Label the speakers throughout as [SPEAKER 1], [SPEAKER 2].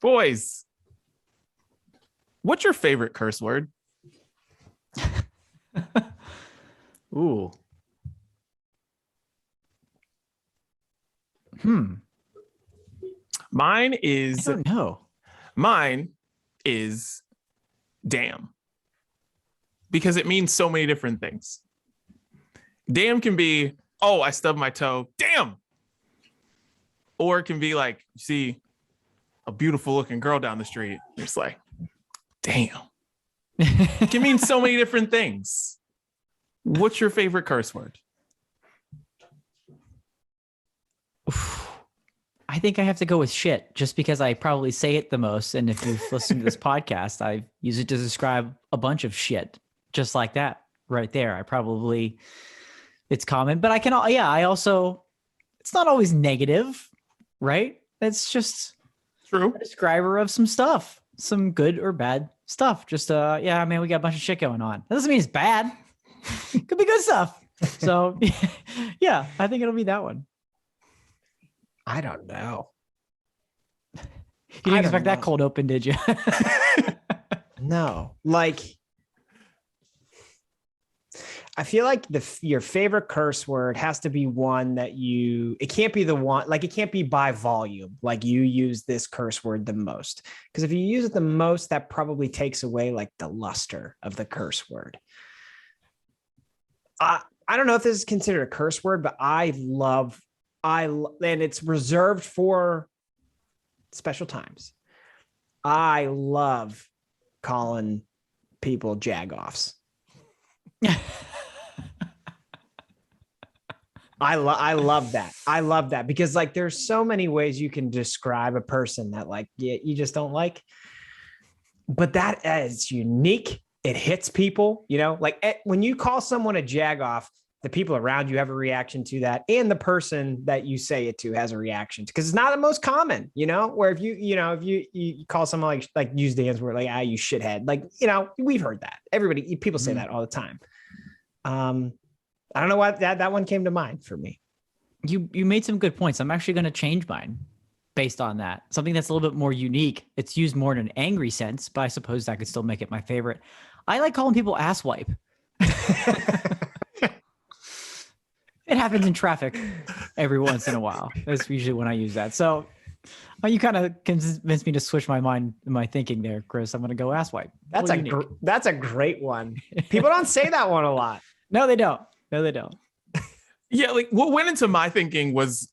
[SPEAKER 1] Boys, what's your favorite curse word?
[SPEAKER 2] Ooh.
[SPEAKER 1] Mine is
[SPEAKER 2] I don't know.
[SPEAKER 1] Mine is damn. Because it means so many different things. Damn can be, oh, I stubbed my toe. Damn. Or it can be like, you see a beautiful looking girl down the street. You're just like, damn. It can mean so many different things. What's your favorite curse word?
[SPEAKER 2] I think I have to go with shit just because I probably say it the most. And if you've listened to this podcast, I use it to describe a bunch of shit just like that right there. It's common, but I also, it's not always negative, right? It's just
[SPEAKER 1] True.
[SPEAKER 2] a describer of some stuff, some good or bad stuff. Just, yeah, man, we got a bunch of shit going on. That doesn't mean it's bad. Could be good stuff. So yeah, I think it'll be that one.
[SPEAKER 3] I don't know.
[SPEAKER 2] You didn't expect that cold open, did you?
[SPEAKER 3] No, like I feel like your favorite curse word has to be one that it can't be the one, like it can't be by volume. Like you use this curse word the most, because if you use it the most, that probably takes away like the luster of the curse word. I don't know if this is considered a curse word, but and it's reserved for special times. I love calling people jagoffs. I love that. I love that because like there's so many ways you can describe a person that like you just don't like. But that is unique. It hits people, like when you call someone a jagoff, the people around you have a reaction to that. And the person that you say it to has a reaction to, because it's not the most common, where if you call someone like use the answer word, like, you shithead, like, we've heard that. People say that all the time. I don't know why that one came to mind for me.
[SPEAKER 2] You made some good points. I'm actually going to change mine based on that. Something that's a little bit more unique. It's used more in an angry sense, but I suppose that could still make it my favorite. I like calling people asswipe. It happens in traffic every once in a while. That's usually when I use that. So you kind of convinced me to switch my thinking there, Chris. I'm going to go asswipe.
[SPEAKER 3] That's a great one. People don't say that one a lot.
[SPEAKER 2] No, they don't.
[SPEAKER 1] Yeah, like what went into my thinking was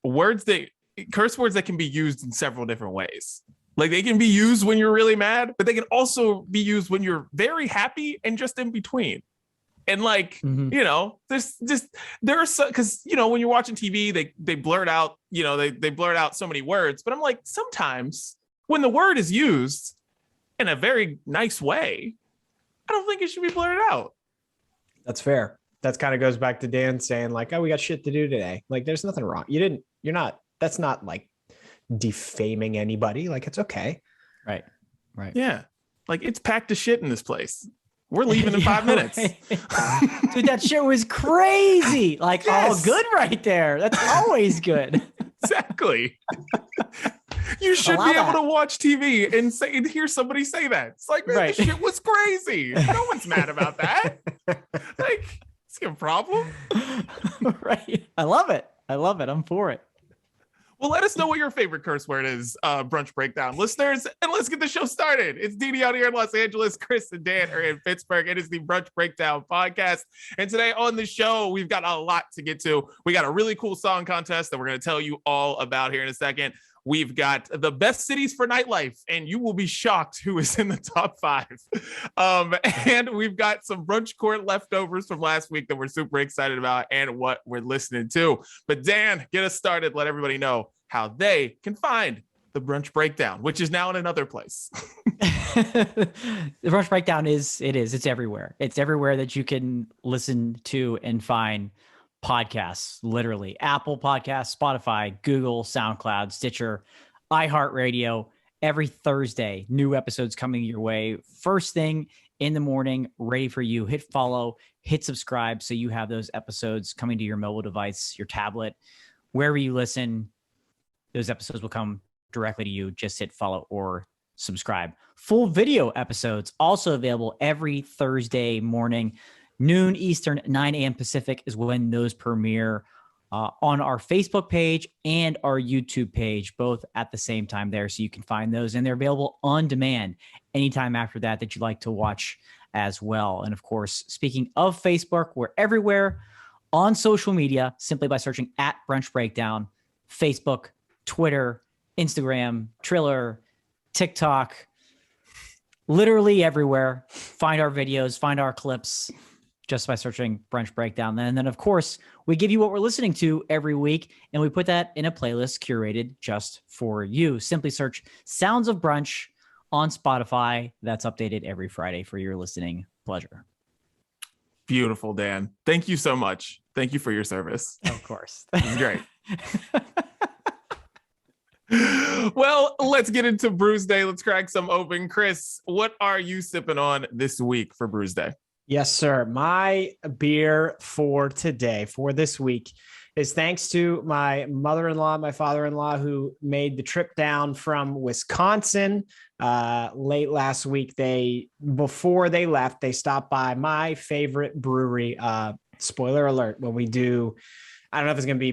[SPEAKER 1] curse words that can be used in several different ways. Like they can be used when you're really mad, but they can also be used when you're very happy and just in between. And like, there's because, when you're watching TV, they blurt out, they blurt out so many words, but I'm like, sometimes when the word is used in a very nice way, I don't think it should be blurted out.
[SPEAKER 3] That's fair. That kind of goes back to Dan saying like, oh, we got shit to do today. Like there's nothing wrong. That's not like defaming anybody. Like it's okay.
[SPEAKER 2] Right.
[SPEAKER 1] Yeah. Like it's packed to shit in this place. We're leaving in 5 minutes.
[SPEAKER 2] Dude, that shit was crazy. Like all good right there. That's always good.
[SPEAKER 1] Exactly. You should be able to watch TV and hear somebody say that. It's like, man, this shit was crazy. No one's mad about that. Like, it's a problem.
[SPEAKER 2] Right. I love it. I'm for it.
[SPEAKER 1] Well, let us know what your favorite curse word is, Brunch Breakdown listeners, and let's get the show started. It's Dee out here in Los Angeles. Chris and Dan are in Pittsburgh. It is the Brunch Breakdown podcast. And today on the show, we've got a lot to get to. We got a really cool song contest that we're going to tell you all about here in a second. We've got the best cities for nightlife, and you will be shocked who is in the top 5. And we've got some brunch court leftovers from last week that we're super excited about and what we're listening to. But Dan, get us started. Let everybody know how they can find the Brunch Breakdown, which is now in another place.
[SPEAKER 2] The Brunch Breakdown it's everywhere. It's everywhere that you can listen to and find podcasts, literally Apple Podcasts, Spotify, Google, SoundCloud, Stitcher, iHeartRadio. Every Thursday, new episodes coming your way. First thing in the morning, ready for you. Hit follow, hit subscribe so you have those episodes coming to your mobile device, your tablet, wherever you listen. Those episodes will come directly to you. Just hit follow or subscribe. Full video episodes also available every Thursday morning, noon Eastern, 9 a.m. Pacific is when those premiere on our Facebook page and our YouTube page, both at the same time there. So you can find those, and they're available on demand anytime after that you'd like to watch as well. And of course, speaking of Facebook, we're everywhere on social media simply by searching at Brunch Breakdown, Facebook, Twitter, Instagram, Triller, TikTok, literally everywhere. Find our videos, find our clips just by searching Brunch Breakdown. And then, of course, we give you what we're listening to every week, and we put that in a playlist curated just for you. Simply search Sounds of Brunch on Spotify. That's updated every Friday for your listening pleasure.
[SPEAKER 1] Beautiful, Dan. Thank you so much. Thank you for your service.
[SPEAKER 2] Of course.
[SPEAKER 1] This is great. Well, let's get into Brews Day. Let's crack some open. Chris, what are you sipping on this week for Brews Day?
[SPEAKER 3] Yes, sir. My beer for today, for this week, is thanks to my mother-in-law, my father-in-law, who made the trip down from Wisconsin late last week. Before they left, they stopped by my favorite brewery. Spoiler alert, when we do, I don't know if it's going to be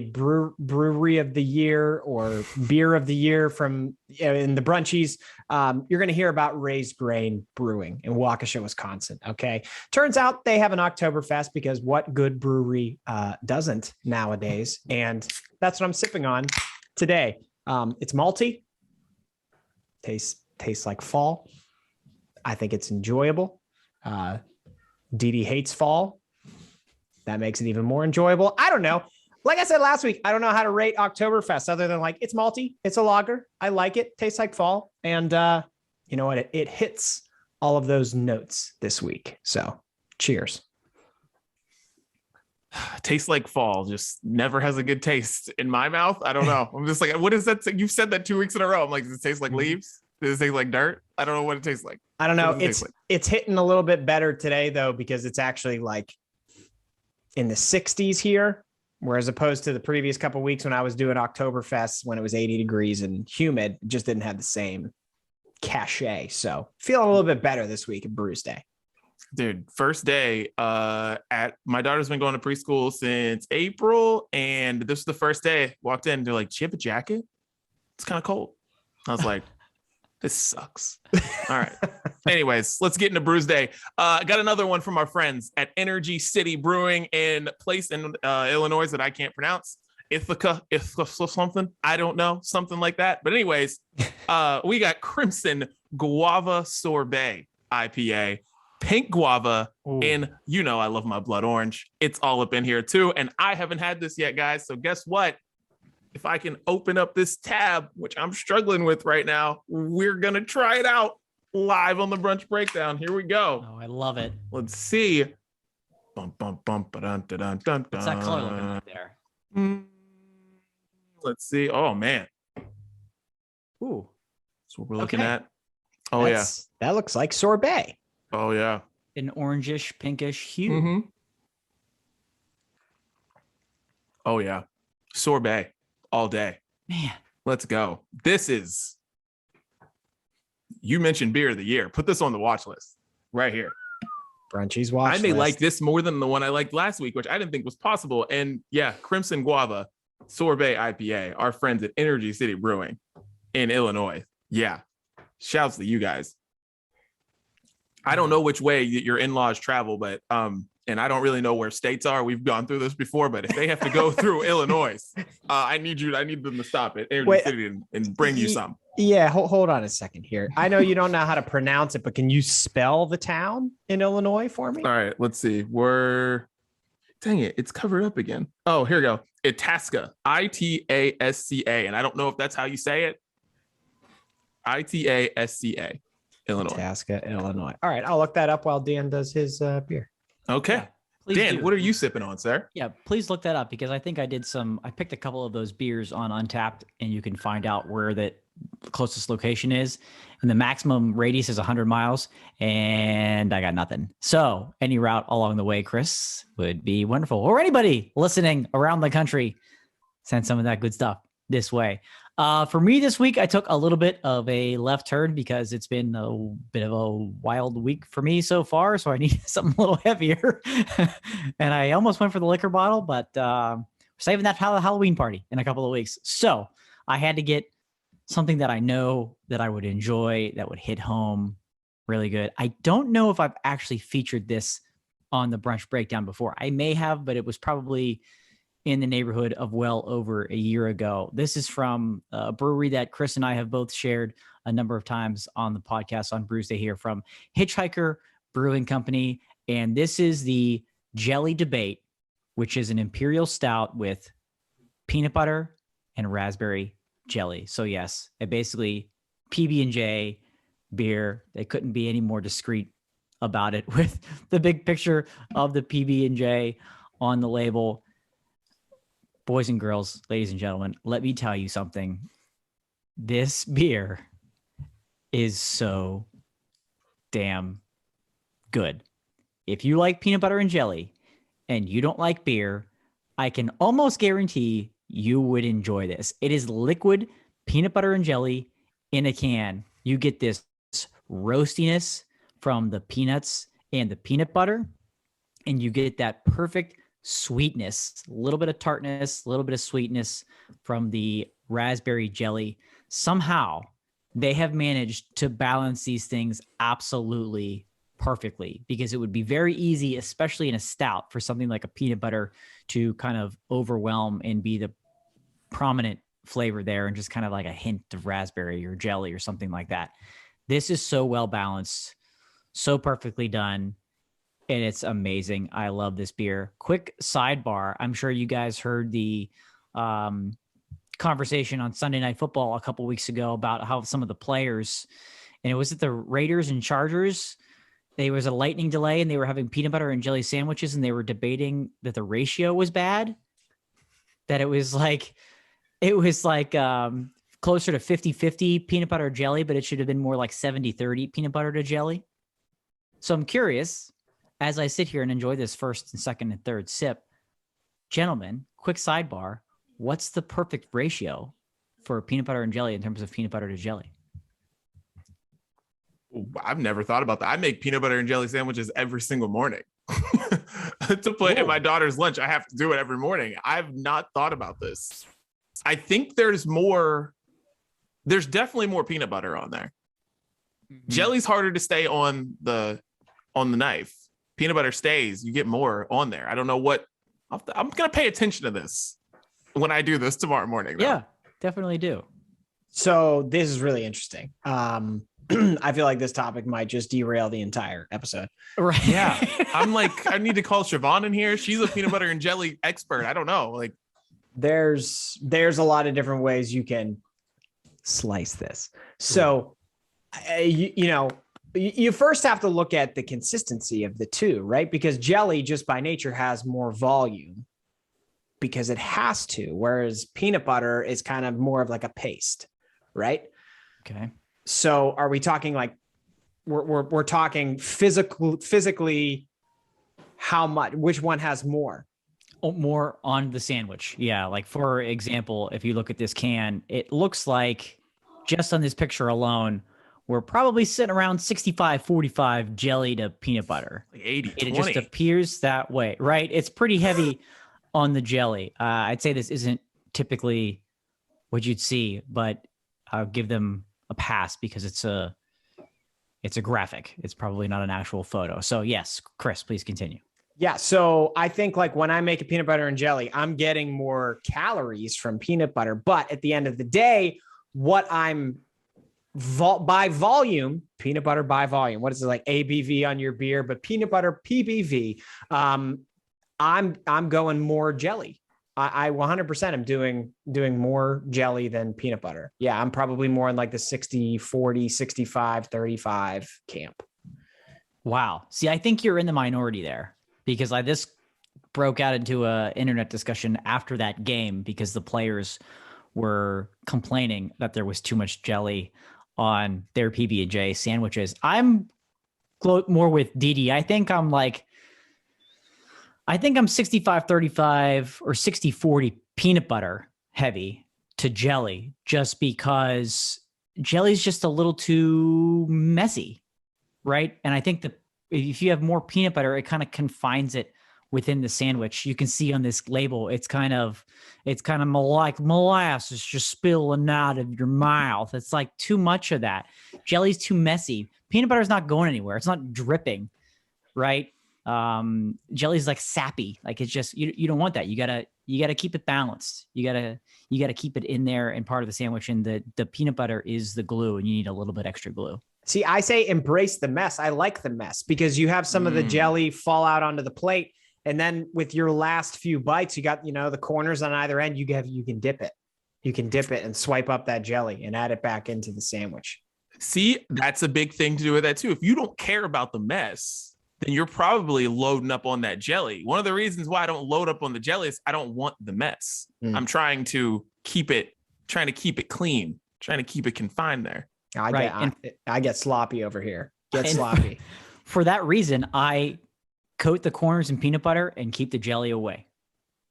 [SPEAKER 3] brewery of the year or beer of the year from in the brunchies. You're going to hear about Raised Grain Brewing in Waukesha, Wisconsin. Okay. Turns out they have an Oktoberfest, because what good brewery doesn't nowadays? And that's what I'm sipping on today. It's malty. Tastes like fall. I think it's enjoyable. Dee Dee hates fall. That makes it even more enjoyable. I don't know. Like I said last week, I don't know how to rate Oktoberfest other than like it's malty, it's a lager. I like it. Tastes like fall. And you know what? It hits all of those notes this week. So cheers.
[SPEAKER 1] Tastes like fall. Just never has a good taste in my mouth. I don't know. I'm just like, what is that? You've said that 2 weeks in a row. I'm like, does it taste like leaves? Does it taste like dirt? I don't know what it tastes like.
[SPEAKER 3] I don't know. It's hitting a little bit better today though, because it's actually like in the 60s here. Whereas opposed to the previous couple of weeks when I was doing Oktoberfest, when it was 80 degrees and humid, it just didn't have the same cachet. So feeling a little bit better this week at Brews Day.
[SPEAKER 1] Dude, first day at my daughter's been going to preschool since April, and this was the first day. Walked in, they're like, "Do you have a jacket? It's kind of cold." I was like, this sucks. All right. Anyways, let's get into Brews Day. Got another one from our friends at Energy City Brewing in place in Illinois that I can't pronounce. Ithaca, something. I don't know. Something like that. But anyways, we got Crimson Guava Sorbet IPA. Pink guava. Ooh. And you know I love my blood orange. It's all up in here too. And I haven't had this yet, guys. So guess what? If I can open up this tab, which I'm struggling with right now, we're going to try it out live on the Brunch Breakdown. Here we go.
[SPEAKER 2] Oh, I love it.
[SPEAKER 1] Let's see. Bum, bum, bum, ba-dun, da-dun, dun,
[SPEAKER 2] What's that color looking like there?
[SPEAKER 1] Let's see. Oh, man.
[SPEAKER 2] Ooh.
[SPEAKER 1] That's what we're looking at. Oh, yeah.
[SPEAKER 3] That looks like sorbet.
[SPEAKER 1] Oh, yeah.
[SPEAKER 2] An orangish, pinkish hue.
[SPEAKER 1] Mm-hmm. Oh, yeah. Sorbet. All day.
[SPEAKER 2] Man.
[SPEAKER 1] Let's go. This is, you mentioned beer of the year. Put this on the watch list right here.
[SPEAKER 3] Brunchies watch
[SPEAKER 1] I may
[SPEAKER 3] list.
[SPEAKER 1] like this more than the one I liked last week, which I didn't think was possible. And yeah, Crimson Guava Sorbet IPA, our friends at Energy City Brewing in Illinois. Yeah. Shouts to you guys. I don't know which way your in-laws travel, but and I don't really know where states are. We've gone through this before, but if they have to go through Illinois, I need them to stop at Energy City and bring you some.
[SPEAKER 3] Yeah, hold on a second here. I know you don't know how to pronounce it, but can you spell the town in Illinois for me?
[SPEAKER 1] All right, let's see. Dang it, it's covered up again. Oh, here we go. Itasca, Itasca, and I don't know if that's how you say it. Itasca, Illinois.
[SPEAKER 3] Itasca, Illinois. All right, I'll look that up while Dan does his beer.
[SPEAKER 1] Okay. Yeah, Dan, what are you sipping on, sir?
[SPEAKER 2] Yeah, please look that up, because I think I picked a couple of those beers on Untapped, and you can find out where that closest location is. And the maximum radius is 100 miles, and I got nothing. So any route along the way, Chris, would be wonderful. Or anybody listening around the country, send some of that good stuff this way. For me this week, I took a little bit of a left turn because it's been a bit of a wild week for me so far. So I needed something a little heavier. And I almost went for the liquor bottle, but saving that for the Halloween party in a couple of weeks. So I had to get something that I know that I would enjoy, that would hit home really good. I don't know if I've actually featured this on the Brunch Breakdown before. I may have, but it was probably in the neighborhood of well over a year ago. This is from a brewery that Chris and I have both shared a number of times on the podcast on BREWSDAY here, from Hitchhiker Brewing Company. And this is the Jelly Debate, which is an imperial stout with peanut butter and raspberry jelly. So yes, it basically PB&J beer. They couldn't be any more discreet about it with the big picture of the PB&J on the label. Boys and girls, ladies and gentlemen, let me tell you something. This beer is so damn good. If you like peanut butter and jelly and you don't like beer, I can almost guarantee you would enjoy this. It is liquid peanut butter and jelly in a can. You get this roastiness from the peanuts and the peanut butter, and you get that perfect sweetness, a little bit of tartness, a little bit of sweetness from the raspberry jelly. Somehow they have managed to balance these things absolutely perfectly, because it would be very easy, especially in a stout, for something like a peanut butter to kind of overwhelm and be the prominent flavor there, and just kind of like a hint of raspberry or jelly or something like that. This is so well balanced, so perfectly done. And it's amazing. I love this beer. Quick sidebar. I'm sure you guys heard the conversation on Sunday Night Football a couple weeks ago about how some of the players, and it was at the Raiders and Chargers, there was a lightning delay and they were having peanut butter and jelly sandwiches, and they were debating that the ratio was bad, that it was like closer to 50-50 peanut butter jelly, but it should have been more like 70-30 peanut butter to jelly. So I'm curious, as I sit here and enjoy this first and second and third sip, gentlemen, quick sidebar, what's the perfect ratio for peanut butter and jelly in terms of peanut butter to jelly?
[SPEAKER 1] I've never thought about that. I make peanut butter and jelly sandwiches every single morning to put in my daughter's lunch. I have to do it every morning. I've not thought about this. I think there's definitely more peanut butter on there. Mm-hmm. Jelly's harder to stay on the knife. Peanut butter stays, you get more on there. I don't know what, I'm going to pay attention to this when I do this tomorrow morning, though.
[SPEAKER 2] Yeah, definitely do.
[SPEAKER 3] So this is really interesting. I feel like this topic might just derail the entire episode.
[SPEAKER 2] Right.
[SPEAKER 1] Yeah. I'm like, I need to call Siobhan in here. She's a peanut butter and jelly expert. I don't know. Like,
[SPEAKER 3] there's a lot of different ways you can slice this. So, you first have to look at the consistency of the two, right? Because jelly just by nature has more volume because it has to, whereas peanut butter is kind of more of like a paste, right?
[SPEAKER 2] Okay.
[SPEAKER 3] So are we talking like we're talking physically how much, which one has more?
[SPEAKER 2] Oh, more on the sandwich. Yeah. Like, for example, if you look at this can, it looks like just on this picture alone, we're probably sitting around 65-45 jelly to peanut butter.
[SPEAKER 1] Like 80-20.
[SPEAKER 2] It just appears that way, right? It's pretty heavy on the jelly. I'd say this isn't typically what you'd see, but I'll give them a pass because it's a graphic. It's probably not an actual photo. So yes, Chris, please continue.
[SPEAKER 3] Yeah. So I think like when I make a peanut butter and jelly, I'm getting more calories from peanut butter, but at the end of the day, what I'm by volume, peanut butter by volume. What is it, like ABV on your beer, but peanut butter PBV. I'm going more jelly. I 100% am doing more jelly than peanut butter. Yeah, I'm probably more in like the 60-40, 65-35 camp.
[SPEAKER 2] Wow. See, I think you're in the minority there, because this broke out into a internet discussion after that game because the players were complaining that there was too much jelly on their PB&J sandwiches. I'm more with DD. I think I'm 65-35 or 60-40 peanut butter heavy to jelly just because jelly's just a little too messy, right? And I think that if you have more peanut butter, it kind of confines it within the sandwich. You can see on this label, it's kind of like molasses just spilling out of your mouth. It's like too much of that. Jelly's too messy. Peanut butter is not going anywhere. It's not dripping, right? Jelly's like sappy. Like it's just, you don't want that. You gotta keep it balanced. You gotta keep it in there and part of the sandwich. And the peanut butter is the glue, and you need a little bit extra glue.
[SPEAKER 3] See, I say embrace the mess. I like the mess because you have some of the jelly fall out onto the plate. And then with your last few bites, you got, the corners on either end, you can dip it. You can dip it and swipe up that jelly and add it back into the sandwich.
[SPEAKER 1] See, that's a big thing to do with that too. If you don't care about the mess, then you're probably loading up on that jelly. One of the reasons why I don't load up on the jelly is I don't want the mess. I'm trying to keep it clean, trying to keep it confined there.
[SPEAKER 3] I get sloppy over here. Sloppy.
[SPEAKER 2] For that reason, I coat the corners in peanut butter and keep the jelly away.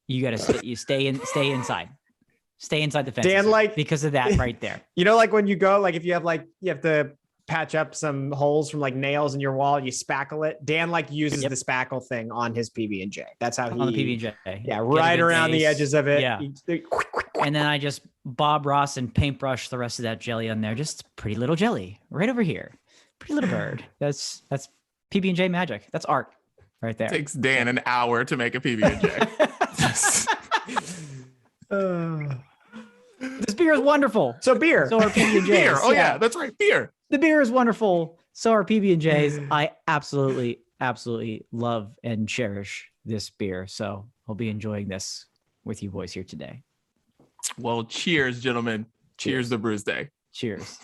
[SPEAKER 2] You got to stay inside. Stay inside the fence.
[SPEAKER 3] Dan,
[SPEAKER 2] because of that right there.
[SPEAKER 3] Like when you go, like if you have to patch up some holes from like nails in your wall, you spackle it. Dan uses the spackle thing on his PB&J. That's how he on the PB&J. Yeah, right around the edges of it.
[SPEAKER 2] Yeah. And then I just Bob Ross and paintbrush the rest of that jelly on there. Just pretty little jelly right over here. Pretty little bird. That's PB&J magic. That's art right there.
[SPEAKER 1] It takes Dan an hour to make a PB&J.
[SPEAKER 2] This beer is wonderful.
[SPEAKER 3] So beer.
[SPEAKER 2] So are PB&Js.
[SPEAKER 1] Beer. Oh yeah, that's right. Beer.
[SPEAKER 2] The beer is wonderful. So are PB&Js. I absolutely love and cherish this beer. So I'll be enjoying this with you boys here today.
[SPEAKER 1] Well, cheers, gentlemen. Cheers to BREWSDAY.
[SPEAKER 2] Cheers.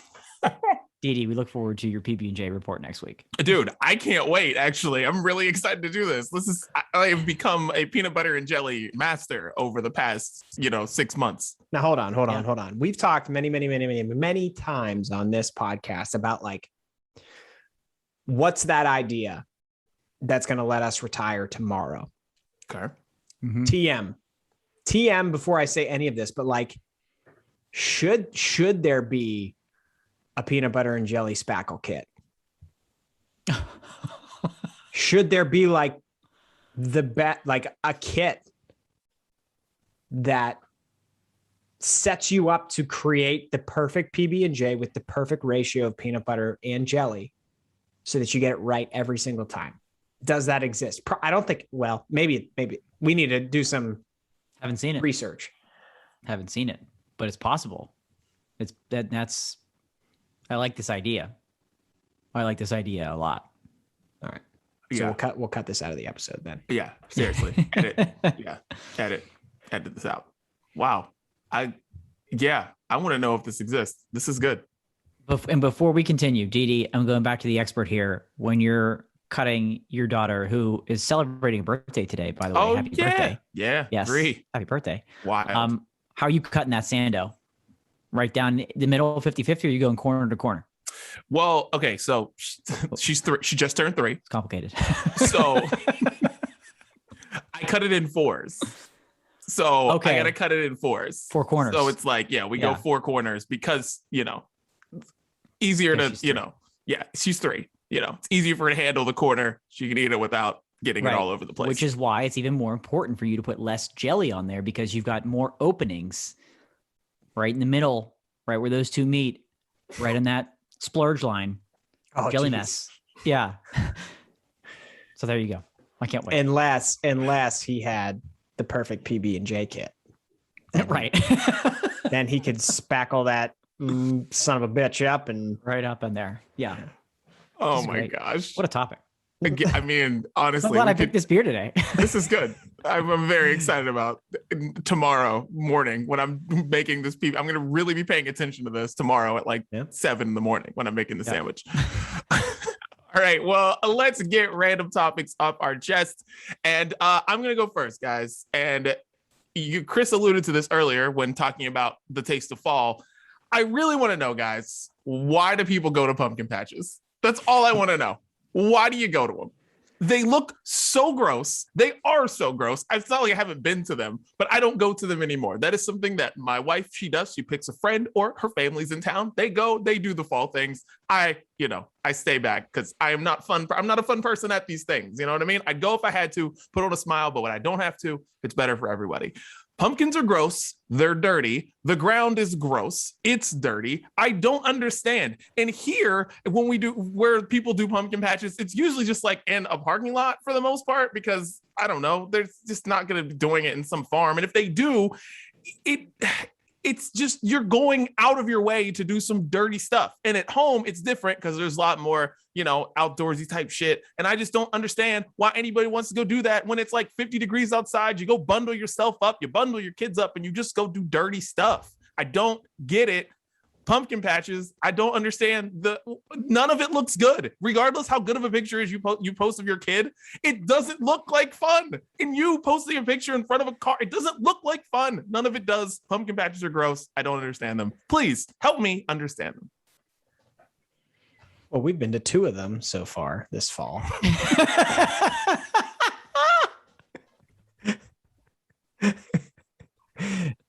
[SPEAKER 2] Didi, we look forward to your PB&J report next week.
[SPEAKER 1] Dude, I can't wait, actually. I'm really excited to do this. I have become a peanut butter and jelly master over the past, 6 months.
[SPEAKER 3] Now, hold on. We've talked many times on this podcast about what's that idea that's going to let us retire tomorrow?
[SPEAKER 1] Okay.
[SPEAKER 3] Mm-hmm. TM before I say any of this, but should there be a peanut butter and jelly spackle kit? Should there be a kit that sets you up to create the perfect PB&J with the perfect ratio of peanut butter and jelly so that you get it right every single time? Does that exist? I don't think, maybe we need to do some
[SPEAKER 2] Haven't seen it.
[SPEAKER 3] Research.
[SPEAKER 2] Haven't seen it, but it's possible. I like this idea. I like this idea a lot.
[SPEAKER 3] All right. So we'll cut this out of the episode then.
[SPEAKER 1] Yeah, seriously. Edit. Yeah. Edit this out. Wow. I want to know if this exists. This is good.
[SPEAKER 2] And before we continue, Didi, I'm going back to the expert here. When you're cutting your daughter, who is celebrating a birthday today, by the way. Happy birthday.
[SPEAKER 1] Yeah.
[SPEAKER 2] Yes. Happy birthday.
[SPEAKER 1] Wow.
[SPEAKER 2] How are you cutting that sando? Right down the middle, 50-50, or are you going corner to corner?
[SPEAKER 1] Well, okay, so she's 3. She just turned 3.
[SPEAKER 2] It's complicated.
[SPEAKER 1] So I cut it in 4s. So I got to cut it in 4s.
[SPEAKER 2] 4 corners.
[SPEAKER 1] So it's we go 4 corners because, easier to, she's 3. It's easier for her to handle the corner. She can eat it without getting it all over the place.
[SPEAKER 2] Which is why it's even more important for you to put less jelly on there, because you've got more openings right in the middle, right where those two meet, right on that splurge line. Jelly mess. Yeah. So there you go. I can't wait.
[SPEAKER 3] Unless he had the perfect PB&J kit.
[SPEAKER 2] Right.
[SPEAKER 3] Then he could spackle that son of a bitch up and
[SPEAKER 2] right up in there. Yeah.
[SPEAKER 1] Oh my gosh.
[SPEAKER 2] What a topic.
[SPEAKER 1] I mean, honestly,
[SPEAKER 2] I'm glad I picked this beer today.
[SPEAKER 1] This is good. I'm very excited about tomorrow morning when I'm making this PB. I'm going to really be paying attention to this tomorrow at 7 in the morning when I'm making the sandwich. All right. Well, let's get random topics off our chest. And I'm going to go first, guys. And Chris alluded to this earlier when talking about the taste of fall. I really want to know, guys, why do people go to pumpkin patches? That's all I want to know. Why do you go to them? They look so gross. They are so gross. It's not like I haven't been to them, but I don't go to them anymore. That is something that my wife, she does. She picks a friend or her family's in town. They go, they do the fall things. I stay back because I am not fun. I'm not a fun person at these things. You know what I mean? I'd go if I had to, put on a smile, but when I don't have to, it's better for everybody. Pumpkins are gross. They're dirty. The ground is gross. It's dirty. I don't understand. And here, when we do, where people do pumpkin patches, it's usually just like in a parking lot for the most part, because I don't know, they're just not going to be doing it in some farm. And if they do, it's just, you're going out of your way to do some dirty stuff. And at home, it's different because there's a lot more, outdoorsy type shit. And I just don't understand why anybody wants to go do that when it's like 50 degrees outside. You go bundle yourself up, you bundle your kids up, and you just go do dirty stuff. I don't get it. Pumpkin patches, I don't understand. None of it looks good. Regardless how good of a picture is you post of your kid, it doesn't look like fun. And you posting a picture in front of a car, it doesn't look like fun. None of it does. Pumpkin patches are gross. I don't understand them. Please help me understand them.
[SPEAKER 3] Well, we've been to 2 of them so far this fall.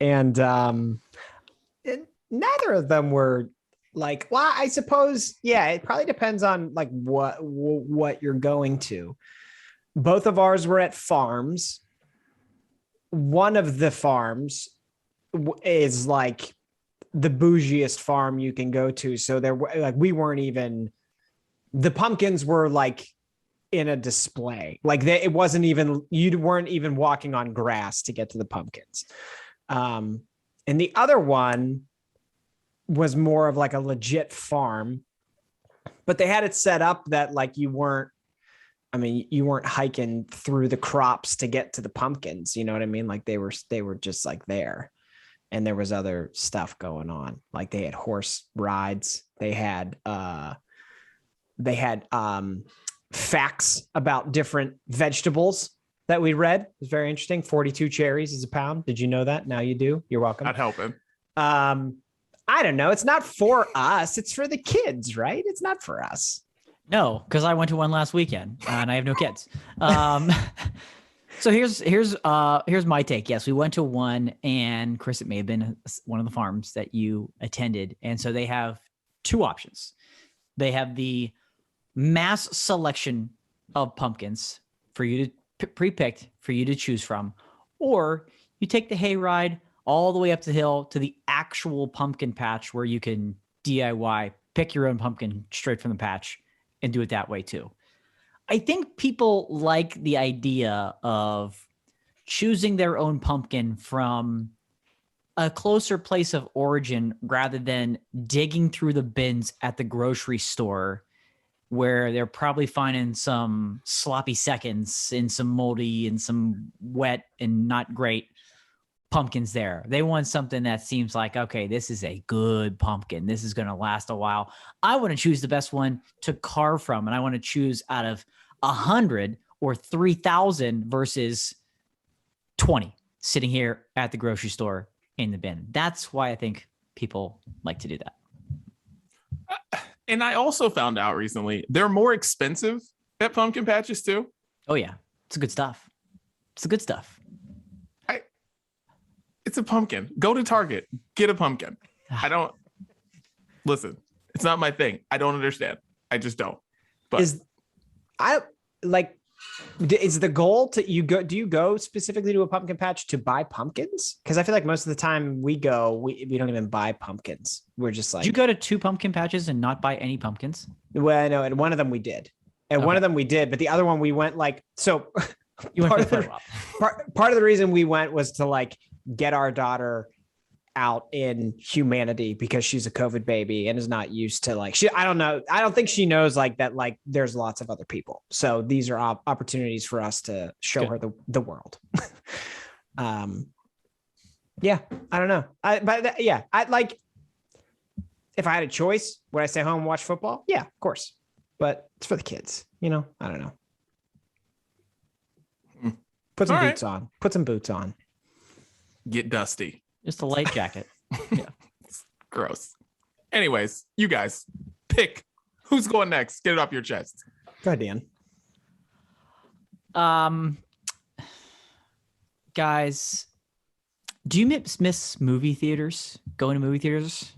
[SPEAKER 3] And neither of them were like, well, I suppose, yeah, it probably depends on like what you're going to. Both of ours were at farms. One of the farms is like the bougiest farm you can go to. So there, like, we weren't even, the pumpkins were like in a display. Like it wasn't even, you weren't even walking on grass to get to the pumpkins. And the other one was more of like a legit farm, but they had it set up that like you weren't hiking through the crops to get to the pumpkins. You know what I mean? Like they were just like there, and there was other stuff going on. Like they had horse rides. They had facts about different vegetables that we read. It was very interesting. 42 cherries is a pound. Did you know that? Now you do. You're welcome.
[SPEAKER 1] Not helping.
[SPEAKER 3] I don't know. It's not for us. It's for the kids, right? It's not for us.
[SPEAKER 2] No, because I went to one last weekend and I have no kids. So here's my take. Yes, we went to one, and Chris, it may have been one of the farms that you attended. And so they have 2 options. They have the mass selection of pumpkins for you to pre-picked for you to choose from, or you take the hayride all the way up the hill to the actual pumpkin patch where you can DIY, pick your own pumpkin straight from the patch and do it that way too. I think people like the idea of choosing their own pumpkin from a closer place of origin rather than digging through the bins at the grocery store where they're probably finding some sloppy seconds and some moldy and some wet and not great pumpkins there. They want something that seems like, okay, this is a good pumpkin. This is going to last a while. I want to choose the best one to carve from, and I want to choose out of 100 or 3,000 versus 20 sitting here at the grocery store in the bin. That's why I think people like to do that.
[SPEAKER 1] And I also found out recently, they're more expensive at pumpkin patches too.
[SPEAKER 2] Oh yeah. It's the good stuff. It's the good stuff.
[SPEAKER 1] It's a pumpkin. Go to Target, get a pumpkin. Listen, it's not my thing. I don't understand. I just don't. But
[SPEAKER 3] is the goal to do you go specifically to a pumpkin patch to buy pumpkins? Because I feel like most of the time we go, we don't even buy pumpkins. We're just like,
[SPEAKER 2] did you go to 2 pumpkin patches and not buy any pumpkins?
[SPEAKER 3] Well, no, and one of them we did. And one of them we did, but the other one we went like, so
[SPEAKER 2] you went
[SPEAKER 3] part of the reason we went was to like get our daughter out in humanity because she's a COVID baby and is not used to like, I don't know. I don't think she knows like that, like there's lots of other people. So these are opportunities for us to show her the world. Yeah, I don't know. I like, if I had a choice, would I stay home and watch football? Yeah, of course. But it's for the kids, I don't know. Put some boots on. Put some boots on.
[SPEAKER 1] Get dusty.
[SPEAKER 2] Just a light jacket.
[SPEAKER 1] Yeah. Gross. Anyways, you guys pick who's going next. Get it off your chest.
[SPEAKER 3] Go ahead, Dan.
[SPEAKER 2] Guys, do you miss movie theaters? Going to movie theaters?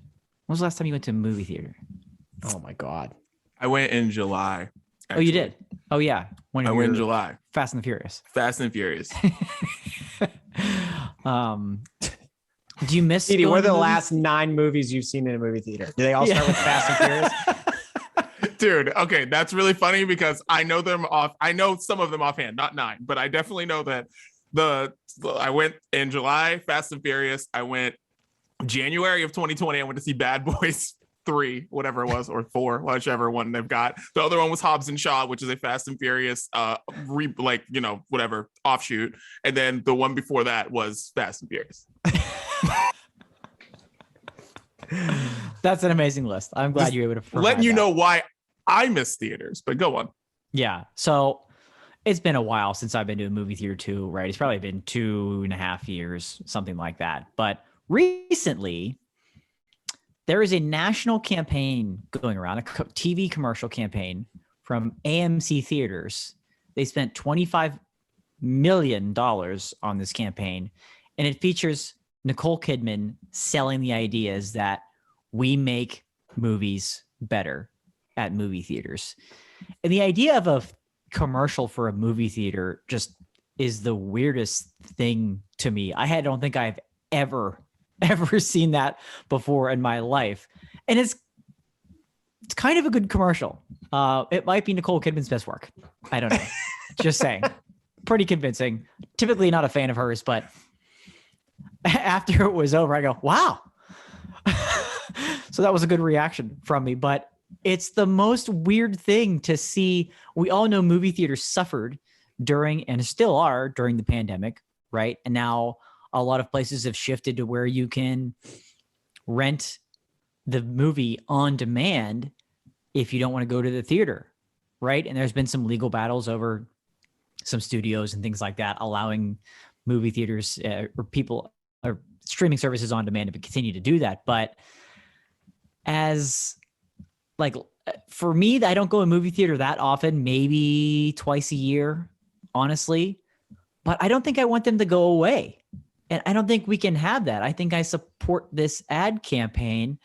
[SPEAKER 2] When was the last time you went to a movie theater?
[SPEAKER 3] Oh my God.
[SPEAKER 1] I went in July.
[SPEAKER 2] Actually. Oh, you did? Oh, yeah.
[SPEAKER 1] I went in July.
[SPEAKER 2] Fast and the Furious.
[SPEAKER 1] Fast and Furious.
[SPEAKER 2] Do you miss?
[SPEAKER 3] Edie, what are the last 9 movies you've seen in a movie theater? Do they all start with Fast and Furious?
[SPEAKER 1] Dude, okay, that's really funny because I know them off. I know some of them offhand, not 9, but I definitely know that I went in July, Fast and Furious. I went January of 2020. I went to see Bad Boys 3, whatever it was, or 4, whichever one they've got. The other one was Hobbs and Shaw, which is a Fast and Furious, whatever offshoot. And then the one before that was Fast and Furious.
[SPEAKER 2] That's an amazing list. I'm glad you were able to
[SPEAKER 1] letting you know why I miss theaters, but go on.
[SPEAKER 2] Yeah. So it's been a while since I've been to a movie theater too, right? It's probably been 2.5 years, something like that. But recently, there is a national campaign going around, a TV commercial campaign from AMC Theaters. They spent $25 million on this campaign, and it features Nicole Kidman selling the ideas that we make movies better at movie theaters. And the idea of a commercial for a movie theater just is the weirdest thing to me. I don't think I've ever seen that before in my life. And it's kind of a good commercial. It might be Nicole Kidman's best work. I don't know. Just saying. Pretty convincing. Typically not a fan of hers, but after it was over, I go, wow. So that was a good reaction from me. But it's the most weird thing to see. We all know movie theaters suffered during, and still are during, the pandemic, right? And now a lot of places have shifted to where you can rent the movie on demand if you don't want to go to the theater, right? And there's been some legal battles over some studios and things like that, allowing movie theaters or people or streaming services on demand to continue to do that. But as like, for me, I don't go to a movie theater that often, maybe twice a year, honestly, but I don't think I want them to go away. And I don't think we can have that. I think I support this ad campaign.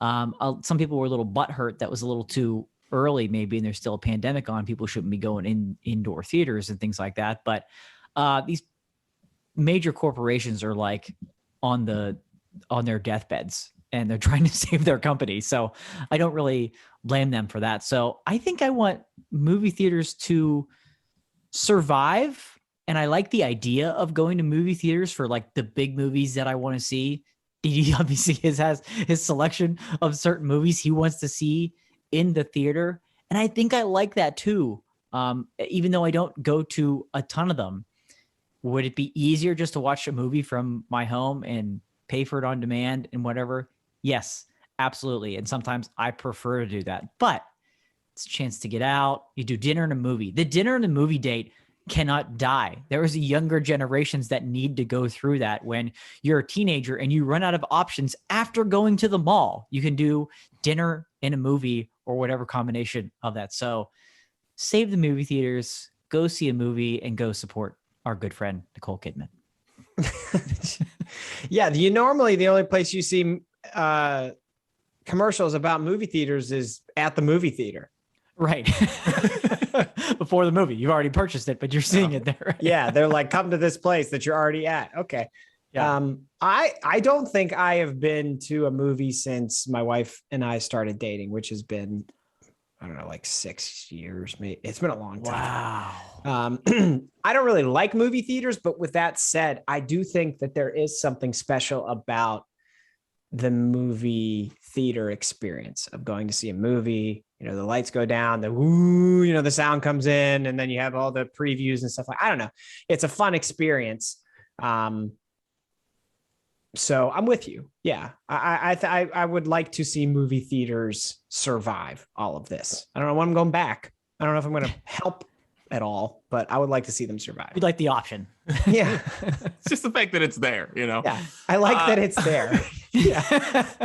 [SPEAKER 2] Some people were a little butthurt that was a little too early, maybe, and there's still a pandemic on. People shouldn't be going in indoor theaters and things like that. But these major corporations are like on their deathbeds, and they're trying to save their company. So I don't really blame them for that. So I think I want movie theaters to survive. And I like the idea of going to movie theaters for like the big movies that I want to see. He obviously has his selection of certain movies he wants to see in the theater. And I think I like that too. Even though I don't go to a ton of them. Would it be easier just to watch a movie from my home and pay for it on demand and whatever? Yes, absolutely. And sometimes I prefer to do that, but it's a chance to get out. You do dinner and a movie. The dinner and the movie date cannot die. There is younger generations that need to go through that. When you're a teenager and you run out of options after going to the mall, you can do dinner and a movie or whatever combination of that. So save the movie theaters, go see a movie, and go support our good friend, Nicole Kidman.
[SPEAKER 3] Yeah. Normally the only place you see commercials about movie theaters is at the movie theater.
[SPEAKER 2] Right. Before the movie, you've already purchased it, but you're seeing it there. Right?
[SPEAKER 3] Yeah. They're like, come to this place that you're already at. Okay. Yeah. I don't think I have been to a movie since my wife and I started dating, which has been, I don't know, like 6 years, maybe. It's been a long time.
[SPEAKER 2] Wow.
[SPEAKER 3] I don't really like movie theaters, but with that said, I do think that there is something special about the movie theater experience of going to see a movie. You know, the lights go down, the woo, you know, the sound comes in, and then you have all the previews and stuff. Like, I don't know. It's a fun experience. So I'm with you. Yeah. I would like to see movie theaters survive all of this. I don't know when I'm going back. I don't know if I'm going to help at all, but I would like to see them survive.
[SPEAKER 2] You'd like the option.
[SPEAKER 3] Yeah.
[SPEAKER 1] It's just the fact that it's there, you know?
[SPEAKER 3] Yeah. I like that it's there. Yeah.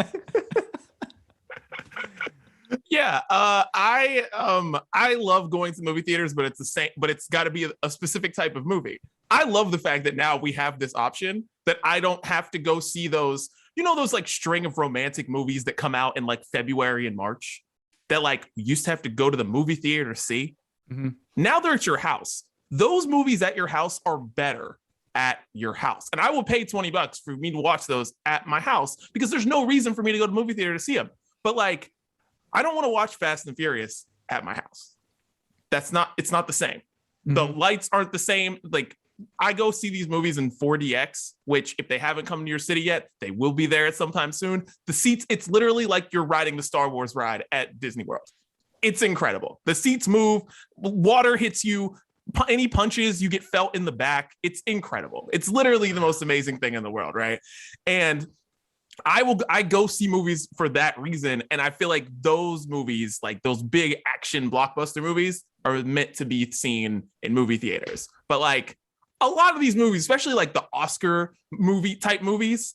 [SPEAKER 1] Yeah, I love going to movie theaters, but it's the same. But it's got to be a specific type of movie. I love the fact that now we have this option that I don't have to go see those. You know, those like string of romantic movies that come out in like February and March that like we used to have to go to the movie theater to see.
[SPEAKER 2] Mm-hmm.
[SPEAKER 1] Now they're at your house. Those movies at your house are better at your house, and I will pay $20 for me to watch those at my house because there's no reason for me to go to the movie theater to see them. But like, I don't want to watch Fast and Furious at my house. It's not the same. Mm-hmm. The lights aren't the same. Like, I go see these movies in 4DX, which if they haven't come to your city yet, they will be there at sometime soon. The seats, it's literally like you're riding the Star Wars ride at Disney World. It's incredible. The seats move, water hits you, any punches, you get felt in the back. It's incredible. It's literally the most amazing thing in the world, right? And I go see movies for that reason. And I feel like those movies, like those big action blockbuster movies, are meant to be seen in movie theaters. But like a lot of these movies, especially like the Oscar movie type movies,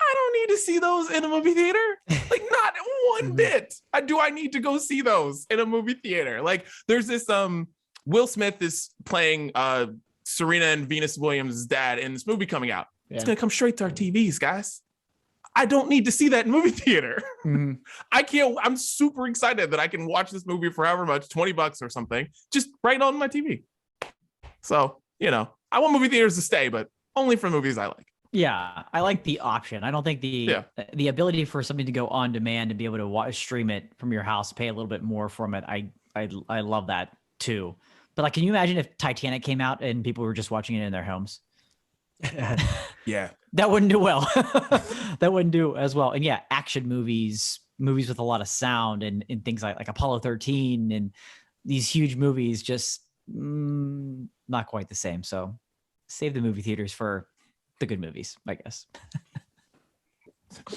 [SPEAKER 1] I don't need to see those in a movie theater. Like not one bit. Do I need to go see those in a movie theater? Like there's this Will Smith is playing Serena and Venus Williams' dad in this movie coming out. Yeah. It's gonna come straight to our TVs, guys. I don't need to see that in movie theater. Mm-hmm. I'm super excited that I can watch this movie for however much, $20 or something, just right on my TV. So, you know, I want movie theaters to stay, but only for movies I like.
[SPEAKER 2] Yeah, I like the option. I don't think the ability for something to go on demand and be able to stream it from your house, pay a little bit more from it. I love that too. But like, can you imagine if Titanic came out and people were just watching it in their homes?
[SPEAKER 1] Yeah.
[SPEAKER 2] That wouldn't do well. That wouldn't do as well. And yeah, action movies with a lot of sound and things like Apollo 13 and these huge movies, just not quite the same. So save the movie theaters for the good movies, I guess.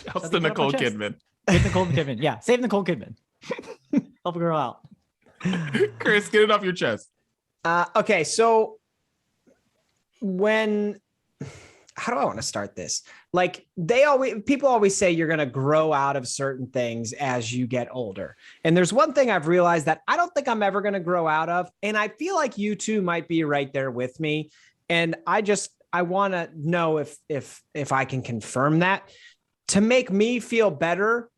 [SPEAKER 1] Helps the Nicole Kidman.
[SPEAKER 2] Nicole Kidman. Yeah, save Nicole Kidman. Help a girl out.
[SPEAKER 1] Chris, get it off your chest.
[SPEAKER 3] Okay, so how do I want to start this? Like people always say you're going to grow out of certain things as you get older. And there's one thing I've realized that I don't think I'm ever going to grow out of. And I feel like you two might be right there with me. And I want to know if I can confirm that to make me feel better,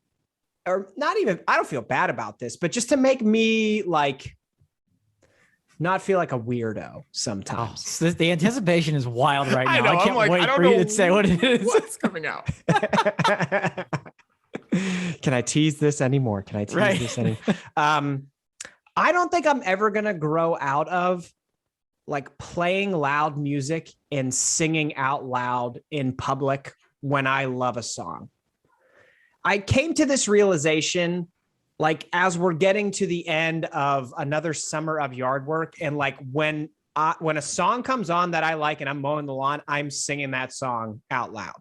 [SPEAKER 3] or not even, I don't feel bad about this, but just to make me like not feel like a weirdo sometimes.
[SPEAKER 2] Oh, the anticipation is wild right now.
[SPEAKER 1] I know,
[SPEAKER 2] I can't wait for you to say what it is.
[SPEAKER 1] What's coming out?
[SPEAKER 3] Can I tease this anymore? This anymore? I don't think I'm ever going to grow out of like playing loud music and singing out loud in public when I love a song. I came to this realization like as we're getting to the end of another summer of yard work, and like when a song comes on that I like and I'm mowing the lawn, I'm singing that song out loud.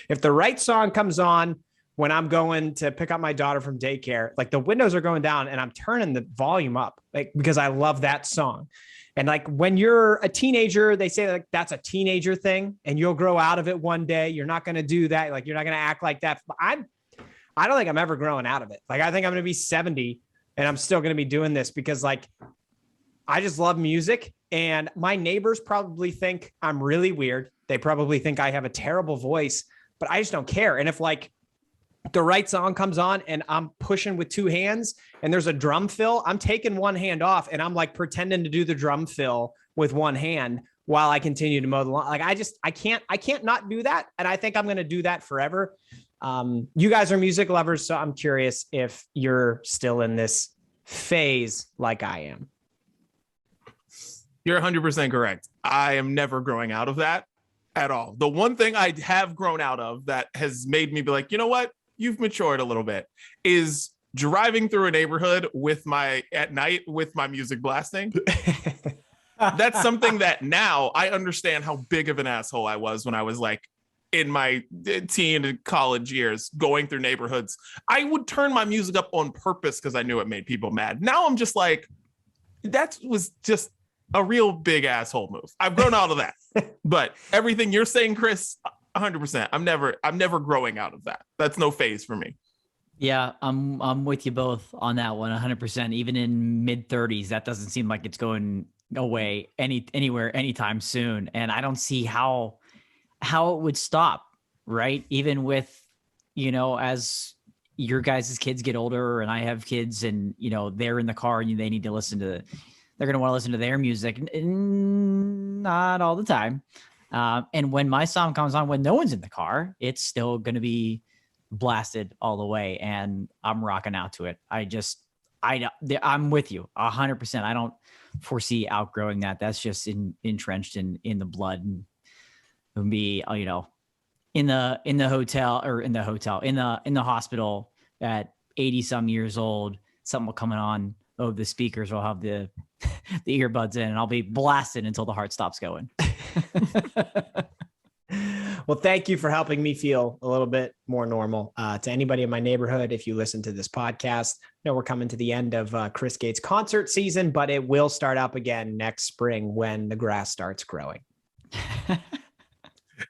[SPEAKER 3] If the right song comes on when I'm going to pick up my daughter from daycare, like the windows are going down and I'm turning the volume up, like because I love that song. And like when you're a teenager, they say like that's a teenager thing and you'll grow out of it one day. You're not going to do that. Like you're not going to act like that. But I don't think I'm ever growing out of it. Like I think I'm going to be 70 and I'm still going to be doing this because like I just love music, and my neighbors probably think I'm really weird. They probably think I have a terrible voice, but I just don't care. And if like the right song comes on and I'm pushing with two hands and there's a drum fill, I'm taking one hand off and I'm like pretending to do the drum fill with one hand while I continue to mow the lawn. Like I can't not do that. And I think I'm going to do that forever. You guys are music lovers, so I'm curious if you're still in this phase like I am.
[SPEAKER 1] You're 100% correct. I am never growing out of that at all. The one thing I have grown out of that has made me be like, you know what? You've matured a little bit, is driving through a neighborhood at night with my music blasting. That's something that now I understand how big of an asshole I was when I was like in my teen and college years going through neighborhoods. I would turn my music up on purpose because I knew it made people mad. Now I'm just like, that was just a real big asshole move. I've grown out of that. But everything you're saying, Chris, 100%. I'm never growing out of that. That's no phase for me.
[SPEAKER 2] Yeah, I'm with you both on that one 100%. Even in mid 30s, that doesn't seem like it's going away anywhere anytime soon. And I don't see how it would stop, right? Even with, as your guys' kids get older and I have kids and, they're in the car and they need to they're going to want to listen to their music. Not all the time. And when my song comes on, when no one's in the car, it's still going to be blasted all the way. And I'm rocking out to it. I'm with you 100%. I don't foresee outgrowing that. That's just entrenched in the blood, and it would be, in the hospital at 80 some years old, something will come on. Oh, the speakers will have the earbuds in, and I'll be blasted until the heart stops going.
[SPEAKER 3] Well, thank you for helping me feel a little bit more normal. To anybody in my neighborhood, if you listen to this podcast, we're coming to the end of Chris Gates' concert season, but it will start up again next spring when the grass starts growing.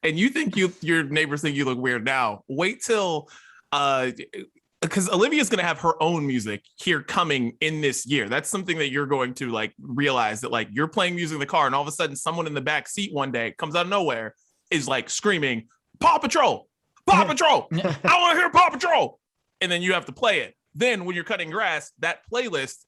[SPEAKER 1] And you think your neighbors think you look weird now. Wait till because Olivia's going to have her own music here coming in this year. That's something that you're going to like realize, that like you're playing music in the car and all of a sudden someone in the back seat one day comes out of nowhere, is like screaming, Paw Patrol, Paw Patrol. I want to hear Paw Patrol. And then you have to play it. Then when you're cutting grass, that playlist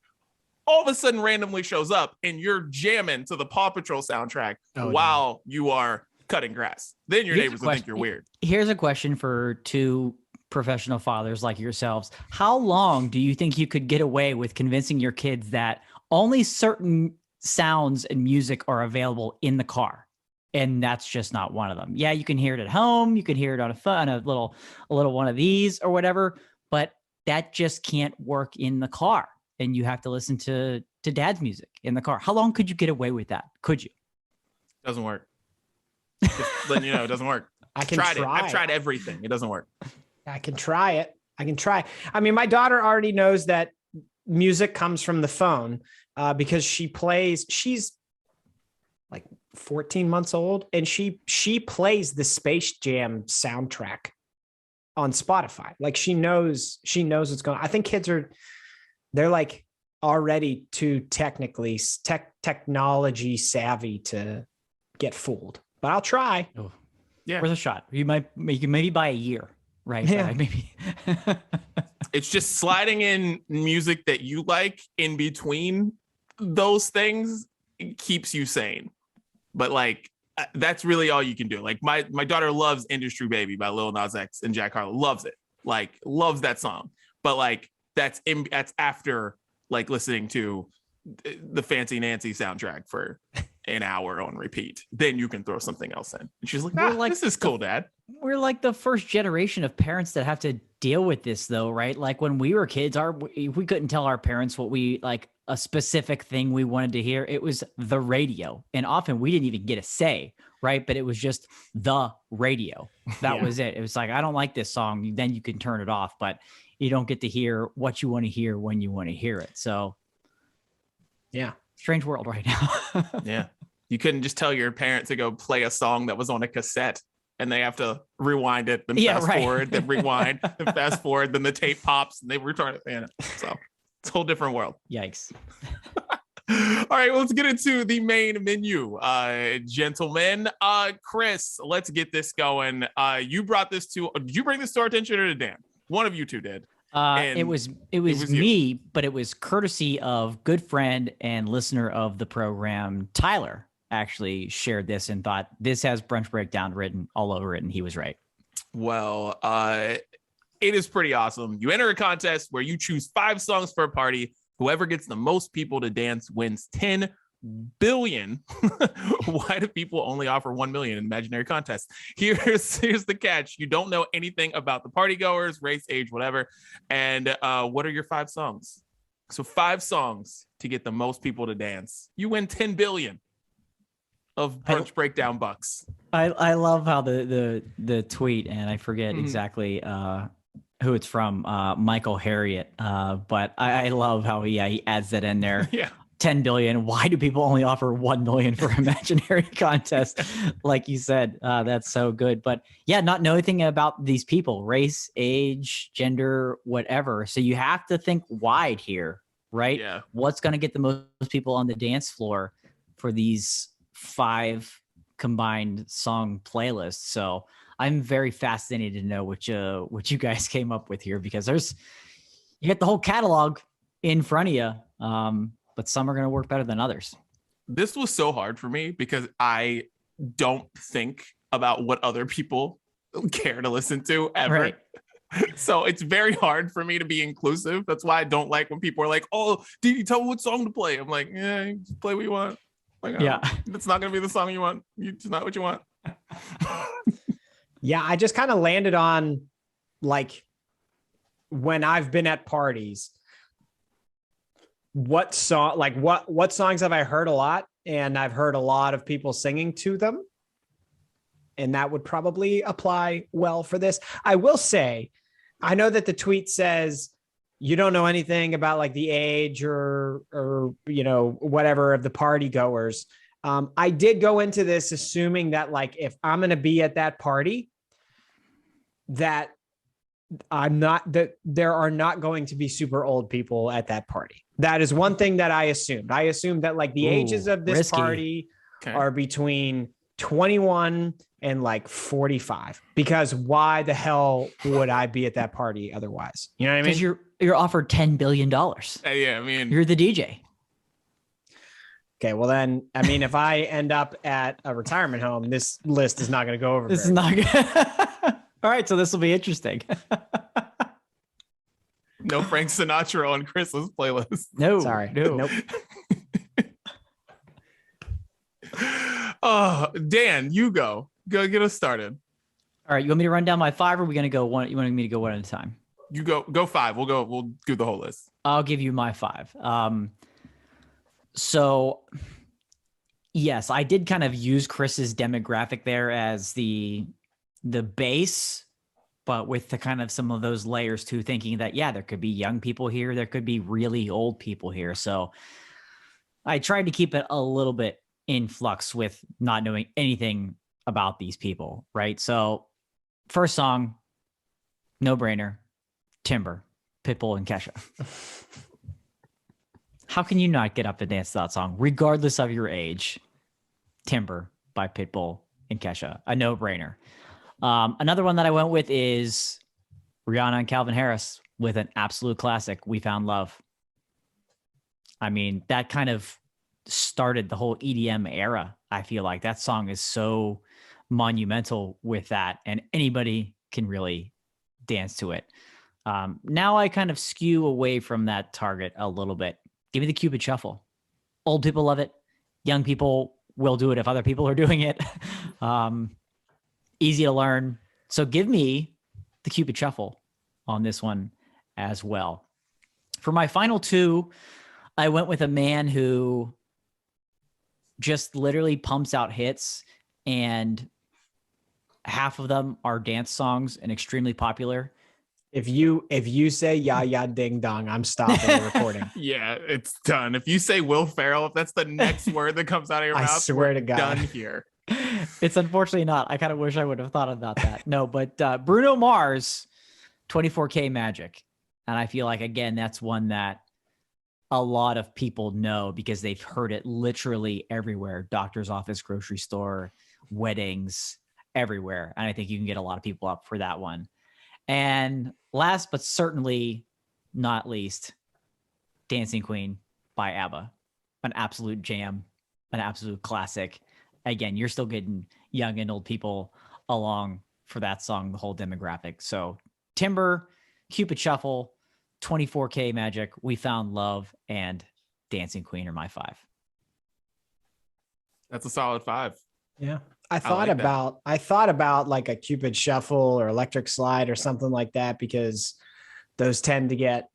[SPEAKER 1] all of a sudden randomly shows up and you're jamming to the Paw Patrol soundtrack while you are cutting grass. Then your neighbors will think you're weird.
[SPEAKER 2] Here's a question for two professional fathers like yourselves. How long do you think you could get away with convincing your kids that only certain sounds and music are available in the car? And that's just not one of them. Yeah, you can hear it at home. You can hear it on a little one of these or whatever, but that just can't work in the car. And you have to listen to dad's music in the car. How long could you get away with that? Could you?
[SPEAKER 1] Doesn't work. Just letting you know, it doesn't work. I've tried everything. It doesn't work.
[SPEAKER 3] I can try it. I mean, my daughter already knows that music comes from the phone because she's like 14 months old, and she plays the Space Jam soundtrack on Spotify. Like she knows what's going on. I think kids they're like already too technology savvy to get fooled, but I'll try.
[SPEAKER 2] Oh, yeah. Worth a shot. You can maybe buy a year. Right.
[SPEAKER 3] Yeah.
[SPEAKER 2] Maybe.
[SPEAKER 1] It's just sliding in music that you like in between those things keeps you sane. But like, that's really all you can do. Like my daughter loves Industry Baby by Lil Nas X and Jack Harlow. Loves it. Like loves that song. But like that's after like listening to the Fancy Nancy soundtrack for an hour on repeat. Then you can throw something else in. And she's like, this is cool, Dad.
[SPEAKER 2] We're like the first generation of parents that have to deal with this though, right? Like when we were kids, we couldn't tell our parents what we like a specific thing we wanted to hear. It was the radio. And often we didn't even get a say, right? But it was just the radio. That was it. It was like, I don't like this song. Then you can turn it off, but you don't get to hear what you want to hear when you want to hear it. So
[SPEAKER 3] yeah,
[SPEAKER 2] strange world right now.
[SPEAKER 1] Yeah. You couldn't just tell your parent to go play a song that was on a cassette and they have to rewind it, then fast forward, then rewind, then fast forward, then the tape pops and they return it. So it's a whole different world.
[SPEAKER 2] Yikes.
[SPEAKER 1] All right, well, let's get into the main menu, gentlemen. Chris, let's get this going. Did you bring this to our attention or to Dan? One of you two did.
[SPEAKER 2] It was me, but it was courtesy of good friend and listener of the program, Tyler. Actually shared this and thought this has Brunch Breakdown written all over it, and he was right.
[SPEAKER 1] Well, it is pretty awesome. You enter a contest where you choose 5 songs for a party. Whoever gets the most people to dance wins 10 billion. Why do people only offer 1 million in imaginary contests? Here's the catch. You don't know anything about the party goers, race, age, whatever. And what are your 5 songs? So 5 songs to get the most people to dance. You win 10 billion of Brunch Breakdown bucks.
[SPEAKER 2] I love how the tweet, and I forget exactly who it's from, Michael Harriet. But I love how he adds that in there.
[SPEAKER 1] Yeah.
[SPEAKER 2] 10 billion. Why do people only offer 1 million for imaginary contest? Like you said, that's so good. But yeah, not know anything about these people, race, age, gender, whatever. So you have to think wide here, right?
[SPEAKER 1] Yeah.
[SPEAKER 2] What's going to get the most people on the dance floor for these 5 combined song playlists? So I'm very fascinated to know what you guys came up with here, because you get the whole catalog in front of you. But some are going to work better than others.
[SPEAKER 1] This was so hard for me because I don't think about what other people care to listen to ever.
[SPEAKER 2] Right.
[SPEAKER 1] So it's very hard for me to be inclusive. That's why I don't like when people are like, "Oh, did you tell me what song to play?" I'm like, "Yeah, just play what you want." Like,
[SPEAKER 2] yeah,
[SPEAKER 1] it's not going to be the song you want. It's not what you want.
[SPEAKER 3] Yeah, I just kind of landed on, like, when I've been at parties, what songs have I heard a lot, and I've heard a lot of people singing to them, and that would probably apply well for this. I will say, I know that the tweet says you don't know anything about like the age or whatever of the party goers. I did go into this assuming that, like, if I'm going to be at that party, that there are not going to be super old people at that party. That is one thing that I assumed. I assumed that, like, the ages of this party are between 21 and like 45, because why the hell would I be at that party otherwise? You know what I mean?
[SPEAKER 2] Because you're offered $10 billion.
[SPEAKER 1] Yeah, I mean,
[SPEAKER 2] you're the DJ.
[SPEAKER 3] Okay, well then, I mean, if I end up at a retirement home, this list is not going to go over.
[SPEAKER 2] This is not good. All right, so this will be interesting.
[SPEAKER 1] No Frank Sinatra on Chris's playlist.
[SPEAKER 2] No,
[SPEAKER 3] sorry,
[SPEAKER 2] no.
[SPEAKER 3] nope.
[SPEAKER 1] Oh, Dan, you go get us started.
[SPEAKER 2] All right, you want me to run down my 5, or are we gonna go one? You want me to go one at a time?
[SPEAKER 1] You go 5. We'll do the whole list.
[SPEAKER 2] I'll give you my 5. So yes, I did kind of use Chris's demographic there as the base, but with the kind of some of those layers too, thinking that, yeah, there could be young people here, there could be really old people here. So I tried to keep it a little bit in flux with not knowing anything about these people, right? So first song, no brainer, Timber, Pitbull, and Kesha. How can you not get up and dance to that song, regardless of your age? Timber by Pitbull and Kesha, a no-brainer. Another one that I went with is Rihanna and Calvin Harris with an absolute classic, We Found Love. I mean, that kind of started the whole EDM era. I feel like that song is so monumental with that, and anybody can really dance to it. Now I kind of skew away from that target a little bit. Give me the Cupid Shuffle. Old people love it. Young people will do it if other people are doing it. Easy to learn. So give me the Cupid Shuffle on this one as well. For my final 2, I went with a man who just literally pumps out hits, and half of them are dance songs and extremely popular.
[SPEAKER 3] If you say "ya ya ding dong," I'm stopping the recording.
[SPEAKER 1] Yeah, it's done. If you say Will Ferrell, if that's the next word that comes out of your mouth,
[SPEAKER 3] I swear to God,
[SPEAKER 1] done here.
[SPEAKER 2] It's unfortunately not. I kind of wish I would have thought about that. No, but Bruno Mars, 24K Magic. And I feel like, again, that's one that a lot of people know because they've heard it literally everywhere. Doctor's office, grocery store, weddings, everywhere. And I think you can get a lot of people up for that one. And last but certainly not least, Dancing Queen by Abba. An absolute jam, an absolute classic. Again, you're still getting young and old people along for that song, the whole demographic. So Timber, Cupid Shuffle, 24K Magic, We Found Love, and Dancing Queen are my 5.
[SPEAKER 1] That's a solid 5.
[SPEAKER 3] Yeah. I thought about like a Cupid Shuffle or Electric Slide or something like that, because those tend to get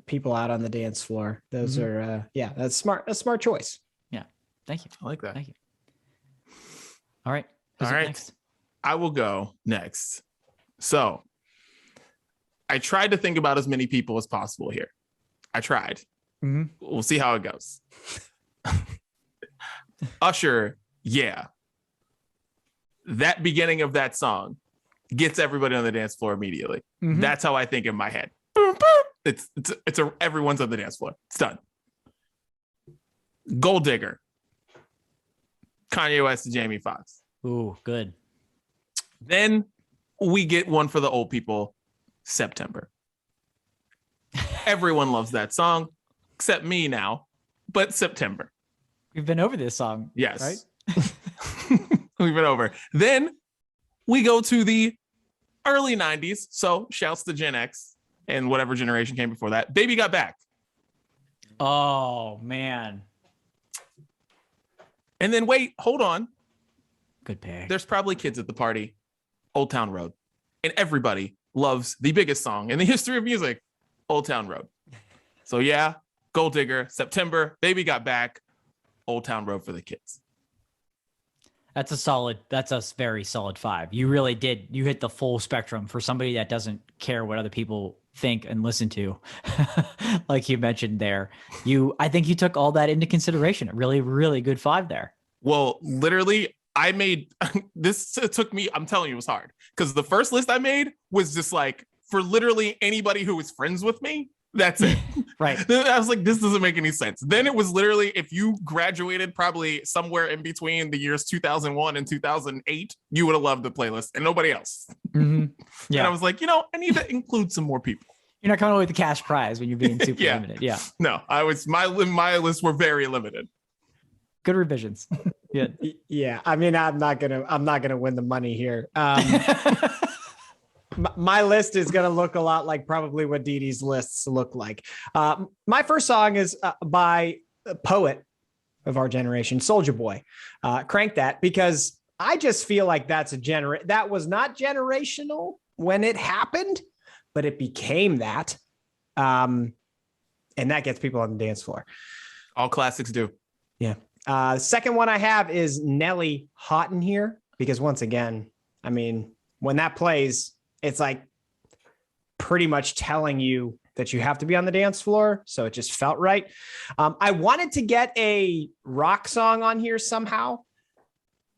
[SPEAKER 3] people out on the dance floor. Those are that's smart. A smart choice.
[SPEAKER 2] Yeah. Thank you.
[SPEAKER 1] I like that.
[SPEAKER 2] Thank you. All right.
[SPEAKER 1] All right.
[SPEAKER 2] Next?
[SPEAKER 1] I will go next. So I tried to think about as many people as possible here. I tried. We'll see how it goes. Usher, yeah. That beginning of that song gets everybody on the dance floor immediately. That's how I think in my head. Boom, boom. Everyone's on the dance floor. It's done. Gold Digger. Kanye West and Jamie Foxx.
[SPEAKER 2] Ooh, good.
[SPEAKER 1] Then we get one for the old people, September. Everyone loves that song, except me now, but September.
[SPEAKER 2] We've been over this song.
[SPEAKER 1] Yes.
[SPEAKER 2] Right?
[SPEAKER 1] We've been over. Then we go to the early 90s. So shouts to Gen X and whatever generation came before that. Baby Got Back.
[SPEAKER 2] Oh, man.
[SPEAKER 1] And then wait, hold on.
[SPEAKER 2] Good pick.
[SPEAKER 1] There's probably kids at the party. Old Town Road. And everybody loves the biggest song in the history of music, Old Town Road. So yeah, Gold Digger, September, Baby Got Back, Old Town Road for the kids.
[SPEAKER 2] That's a very solid 5. You really did. You hit the full spectrum for somebody that doesn't care what other people think and listen to. Like you mentioned there, I think you took all that into consideration. A really, really good 5 there.
[SPEAKER 1] Well, literally, I made this. It took me, I'm telling you, it was hard because the first list I made was just like for literally anybody who was friends with me. That's it.
[SPEAKER 2] Right.
[SPEAKER 1] I was like, this doesn't make any sense. Then it was literally, if you graduated probably somewhere in between the years 2001 and 2008, you would have loved the playlist and nobody else. Yeah. And I was like, I need to include some more people.
[SPEAKER 2] You're not coming away with the cash prize when you're being super limited. Yeah.
[SPEAKER 1] No, my lists were very limited.
[SPEAKER 2] Good revisions. Yeah.
[SPEAKER 3] Yeah. I mean, I'm not gonna win the money here. My list is going to look a lot like probably what Dee Dee's lists look like. My first song is by a poet of our generation, Soulja Boy. Crank That, because I just feel like that was not generational when it happened, but it became that. And that gets people on the dance floor.
[SPEAKER 1] All classics do.
[SPEAKER 3] Yeah. The second one I have is Nelly, Hot in Here, because once again, I mean, when that plays, it's like pretty much telling you that you have to be on the dance floor. So it just felt right. I wanted to get a rock song on here somehow.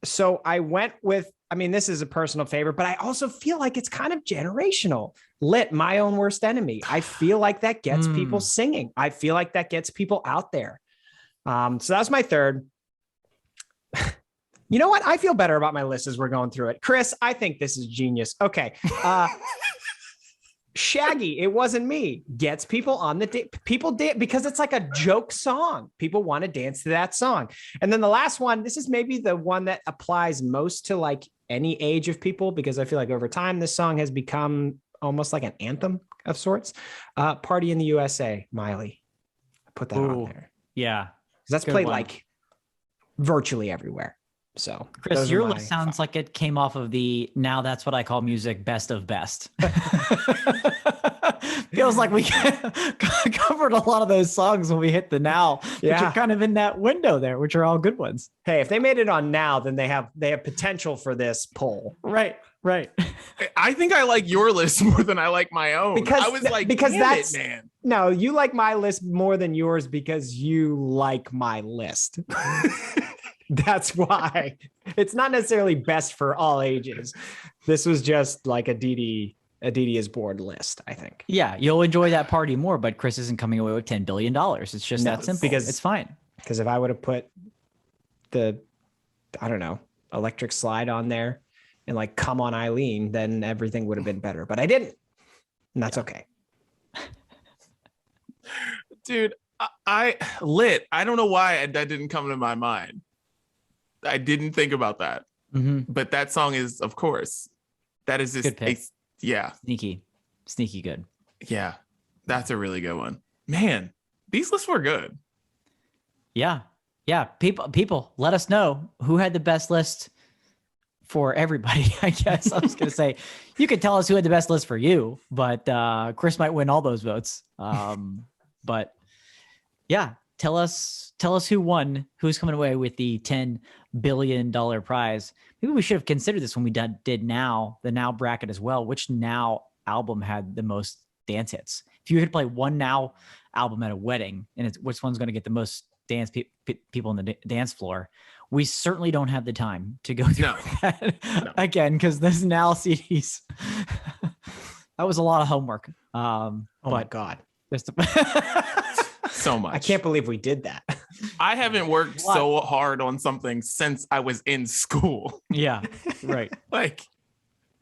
[SPEAKER 3] So I went with, I mean, this is a personal favorite, but I also feel like it's kind of generational. Lit, My Own Worst Enemy. I feel like that gets people singing. I feel like that gets people out there. So that's my third. You know what? I feel better about my list as we're going through it. Chris, I think this is genius. Okay. Shaggy, It Wasn't Me, gets people on the people dance because it's like a joke song. People want to dance to that song. And then the last one, this is maybe the one that applies most to like any age of people, because I feel like over time, this song has become almost like an anthem of sorts. Party in the USA, Miley. I put that on there.
[SPEAKER 2] Yeah.
[SPEAKER 3] That's played like virtually everywhere. So
[SPEAKER 2] Chris, your list sounds like it came off of the Now That's What I Call Music Best of Best. Feels like we covered a lot of those songs when we hit the Now, which are kind of in that window there, which are all good ones.
[SPEAKER 3] Hey, if they made it on Now, then they have potential for this poll.
[SPEAKER 2] Right.
[SPEAKER 1] I think I like your list more than I like my own.
[SPEAKER 3] Because
[SPEAKER 1] I was like,
[SPEAKER 3] because that's
[SPEAKER 1] man.
[SPEAKER 3] No, you like my list more than yours because you like my list. That's why. It's not necessarily best for all ages. This was just like a Dee Dee is bored list, I think.
[SPEAKER 2] Yeah, you'll enjoy that party more, but Chris isn't coming away with $10 billion. It's just that simple.
[SPEAKER 3] Because
[SPEAKER 2] it's fine.
[SPEAKER 3] Because if I would have put the, I don't know, Electric Slide on there and like Come On Eileen, then everything would have been better. But I didn't. And that's okay.
[SPEAKER 1] Dude, I lit. I don't know why that didn't come to my mind. I didn't think about that. But that song is, of course, that is just
[SPEAKER 2] sneaky good.
[SPEAKER 1] Yeah, that's a really good one. Man, these lists were good.
[SPEAKER 2] Yeah. People, let us know who had the best list for everybody. I guess I was going to say, you could tell us who had the best list for you, but Chris might win all those votes. But yeah, tell us who won, who's coming away with the $10 billion prize. Maybe we should have considered this when we did the Now bracket as well. Which Now album had the most dance hits? if you could play one now album at a wedding, and it's which one's going to get the most dance people in the dance floor, we certainly don't have the time to go through that again, because there's now CDs. That was a lot of homework.
[SPEAKER 3] Oh my God.
[SPEAKER 1] So much.
[SPEAKER 3] I can't believe we did that.
[SPEAKER 1] I haven't worked so hard on something since I was in school.
[SPEAKER 2] Yeah, right.
[SPEAKER 1] Like,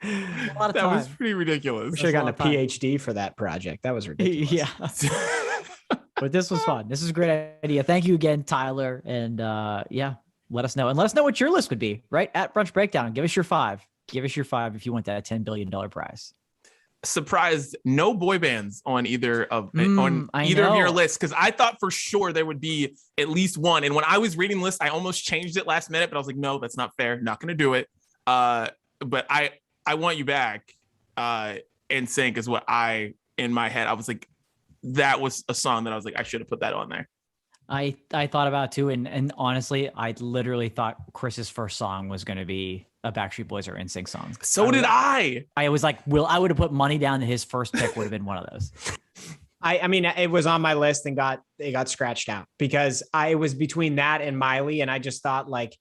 [SPEAKER 2] a lot of
[SPEAKER 1] that
[SPEAKER 2] time.
[SPEAKER 1] was pretty ridiculous.
[SPEAKER 3] We should have gotten a PhD for that project. That was ridiculous.
[SPEAKER 2] Yeah. But this was fun. This is a great idea. Thank you again, Tyler. And yeah, let us know. And let us know what your list would be, right? At Brunch Breakdown. Give us your 5. Give us your 5 if you want that $10 billion prize.
[SPEAKER 1] Surprised no boy bands on either of your lists, because I thought for sure there would be at least one. And when I was reading the list, I almost changed it last minute, but I was like, no, that's not fair. Not going to do it. But I Want You Back and Sync is what in my head, I was like, that was a song that I was like, I should have put that on there.
[SPEAKER 2] I thought about it too, and honestly, I literally thought Chris's first song was going to be a Backstreet Boys or NSYNC song.
[SPEAKER 1] So did I.
[SPEAKER 2] I was like, I would have put money down that his first pick would have been one of those.
[SPEAKER 3] I mean, it was on my list and it got scratched out because I was between that and Miley, and I just thought like,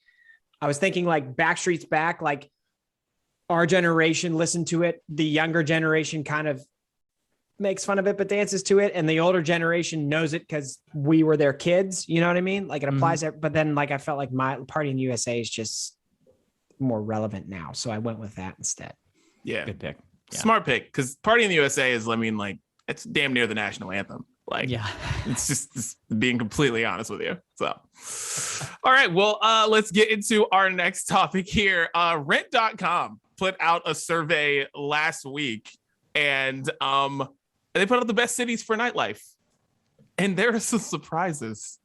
[SPEAKER 3] I was thinking like Backstreet's Back, like our generation listened to it, the younger generation kind of makes fun of it but dances to it, and the older generation knows it because we were their kids, you know what I mean? Like it applies but then like I felt like my Party in the USA is just more relevant now, so I went with that instead.
[SPEAKER 1] Yeah,
[SPEAKER 2] good pick. Yeah.
[SPEAKER 1] Smart pick, because Party in the USA is, I mean, like, it's damn near the national anthem. Like, yeah, it's just being completely honest with you. So all right, well, let's get into our next topic here. Rent.com put out a survey last week, and they put out the best cities for nightlife. And there are some surprises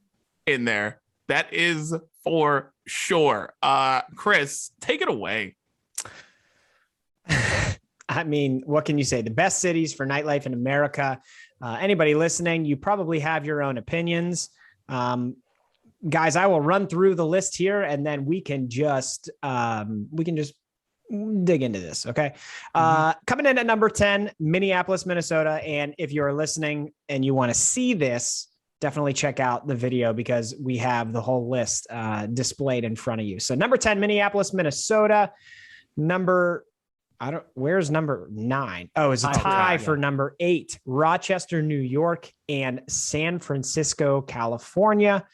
[SPEAKER 1] in there. That is for sure. Chris, take it away.
[SPEAKER 3] I mean, what can you say? The best cities for nightlife in America. Anybody listening, you probably have your own opinions. Guys, I will run through the list here and then we can just dig into this. Okay. Coming in at number 10, Minneapolis, Minnesota. And if you're listening and you want to see this, definitely check out the video because we have the whole list displayed in front of you. So number 10, Minneapolis, Minnesota. Where's number 9? Oh, it's a tie for number 8, Rochester, New York, and San Francisco, California.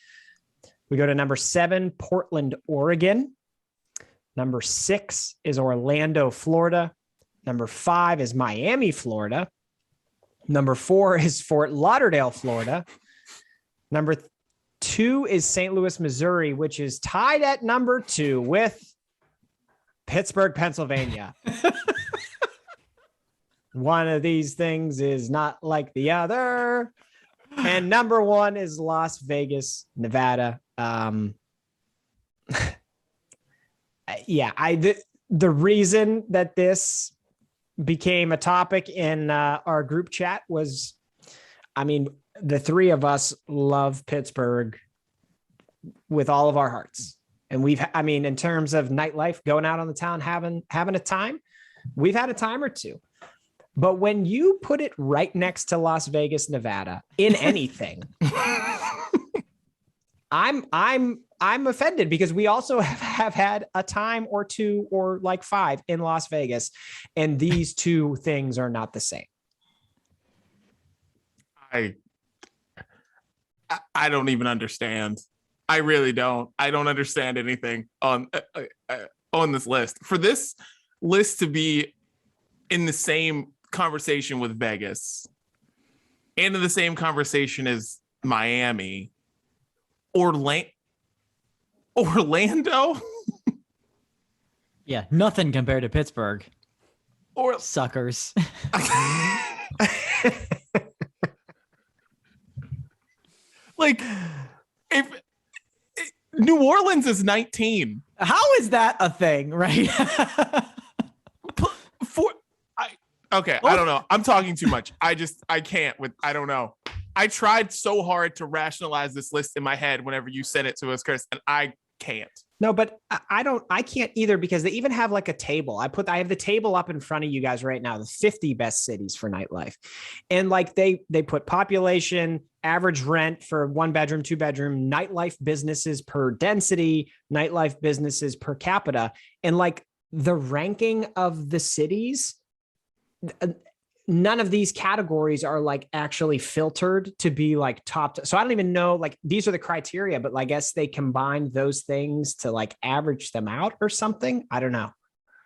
[SPEAKER 3] We go to number 7, Portland, Oregon. Number 6 is Orlando, Florida. Number 5 is Miami, Florida. Number 4 is Fort Lauderdale, Florida. Number 2 is St. Louis, Missouri, which is tied at number 2 with Pittsburgh, Pennsylvania. One of these things is not like the other. And number 1 is Las Vegas, Nevada. The reason that this became a topic in our group chat was, I mean, the 3 of us love Pittsburgh with all of our hearts. And in terms of nightlife, going out on the town, having a time, we've had a time or two. But when you put it right next to Las Vegas, Nevada in anything, I'm offended because we also have had a time or 2 or like 5 in Las Vegas, and these 2 things are not the same.
[SPEAKER 1] I don't even understand. I really don't. I don't understand anything on this list. For this list to be in the same conversation with Vegas and in the same conversation as Miami, Orlando.
[SPEAKER 2] Yeah, nothing compared to Pittsburgh.
[SPEAKER 1] Or
[SPEAKER 2] suckers.
[SPEAKER 1] Like, if New Orleans is 19.
[SPEAKER 2] How is that a thing, right?
[SPEAKER 1] I don't know. I'm talking too much. I can't I don't know. I tried so hard to rationalize this list in my head whenever you said it to us, Chris, and I can't.
[SPEAKER 3] No, but I can't either, because they even have like a table. I have the table up in front of you guys right now, the 50 best cities for nightlife. And like they put population, average rent for 1 bedroom, 2 bedroom, nightlife businesses per density, nightlife businesses per capita. And like the ranking of the cities, none of these categories are like actually filtered to be like top. So I don't even know, like these are the criteria, but I guess they combined those things to like average them out or something. I don't know.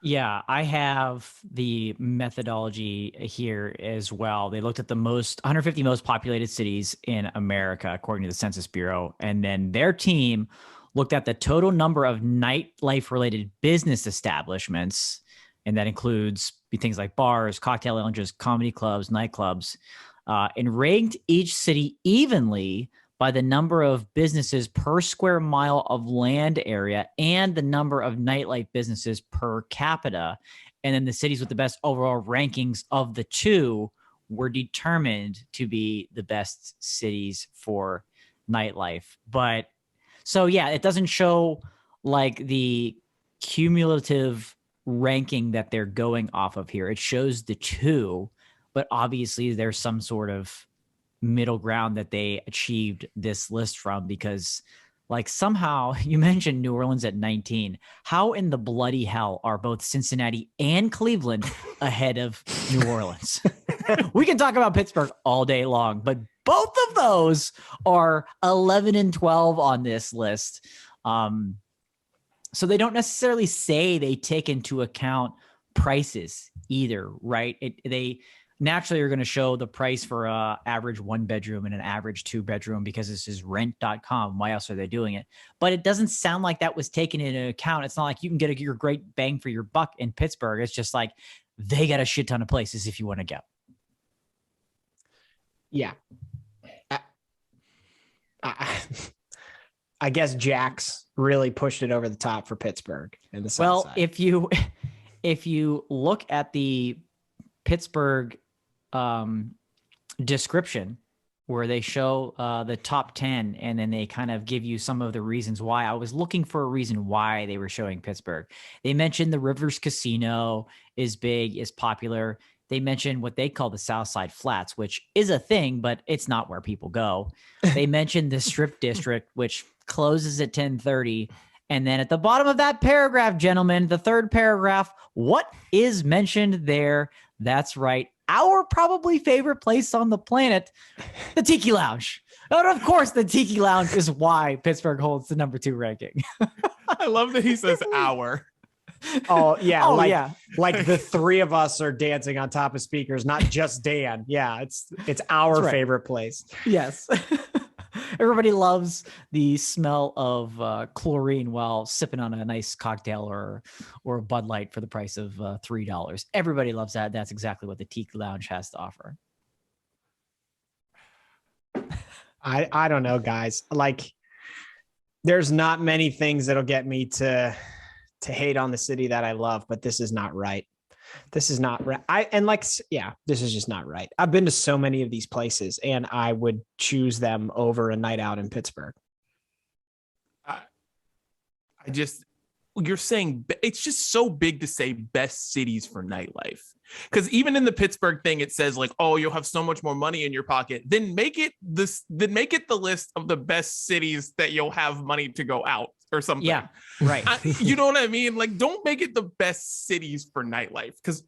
[SPEAKER 2] Yeah, I have the methodology here as well. They looked at the 150 most populated cities in America, according to the Census Bureau. And then their team looked at the total number of nightlife related business establishments. And that includes things like bars, cocktail lounges, comedy clubs, nightclubs, and ranked each city evenly by the number of businesses per square mile of land area and the number of nightlife businesses per capita. And then the cities with the best overall rankings of the two were determined to be the best cities for nightlife. But so, yeah, it doesn't show like the cumulative ranking that they're going off of here. It shows the two, but obviously there's some sort of middle ground that they achieved this list from, because like somehow you mentioned New Orleans at 19. How in the bloody hell are both Cincinnati and Cleveland ahead of New Orleans? We can talk about Pittsburgh all day long, but both of those are 11 and 12 on this list. So they don't necessarily say they take into account prices either, right? They naturally are going to show the price for an average 1 bedroom and an average 2 bedroom because this is rent.com. Why else are they doing it? But it doesn't sound like that was taken into account. It's not like you can get your great bang for your buck in Pittsburgh. It's just like they got a shit ton of places if you want to go.
[SPEAKER 3] Yeah. I guess Jack's really pushed it over the top for Pittsburgh in the South side.
[SPEAKER 2] if you look at the Pittsburgh description where they show the top 10 and then they kind of give you some of the reasons why, I was looking for a reason why they were showing Pittsburgh. They mentioned the Rivers Casino is big, is popular. They mentioned what they call the Southside Flats, which is a thing, but it's not where people go. They mentioned the Strip District, which closes at 10:30. And then at the bottom of that paragraph, gentlemen, the third paragraph, what is mentioned there? That's right. Our probably favorite place on the planet, the Tiki Lounge. And of course, the Tiki Lounge is why Pittsburgh holds the number 2 ranking.
[SPEAKER 1] I love that he says our.
[SPEAKER 3] Oh yeah.
[SPEAKER 2] Oh,
[SPEAKER 3] like,
[SPEAKER 2] yeah.
[SPEAKER 3] Like the three of us are dancing on top of speakers, not just Dan. Yeah. It's our
[SPEAKER 2] right.
[SPEAKER 3] favorite place.
[SPEAKER 2] Yes. Everybody loves the smell of chlorine while sipping on a nice cocktail or a Bud Light for the price of $3. Everybody loves that. That's exactly what the Tiki Lounge has to offer.
[SPEAKER 3] I don't know, guys. Like, there's not many things that'll get me to hate on the city that I love, but this is not right. This is not right. This is just not right. I've been to so many of these places and I would choose them over a night out in Pittsburgh.
[SPEAKER 1] You're saying it's just so big to say best cities for nightlife. Because even in the Pittsburgh thing, it says like, oh, you'll have so much more money in your pocket. Then make it the list of the best cities that you'll have money to go out or something.
[SPEAKER 2] Yeah, right.
[SPEAKER 1] You know what I mean? Like, don't make it the best cities for nightlife, because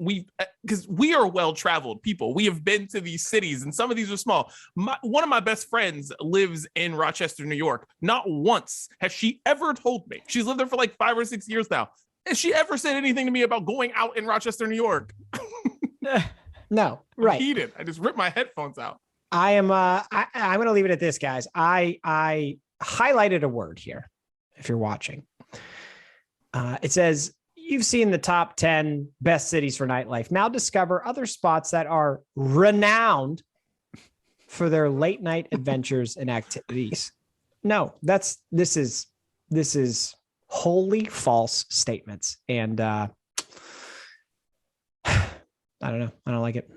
[SPEAKER 1] we are well-traveled people. We have been to these cities, and some of these are small. One of my best friends lives in Rochester, New York. Not once has she ever told me. She's lived there for like 5 or 6 years now. Has she ever said anything to me about going out in Rochester, New York?
[SPEAKER 3] No, right.
[SPEAKER 1] I'm heated. I just ripped my headphones out.
[SPEAKER 3] I'm going to leave it at this, guys. I highlighted a word here. If you're watching, it says, you've seen the top 10 best cities for nightlife. Now discover other spots that are renowned for their late night adventures and activities. No, this is wholly false statements. And I don't know. I don't like it.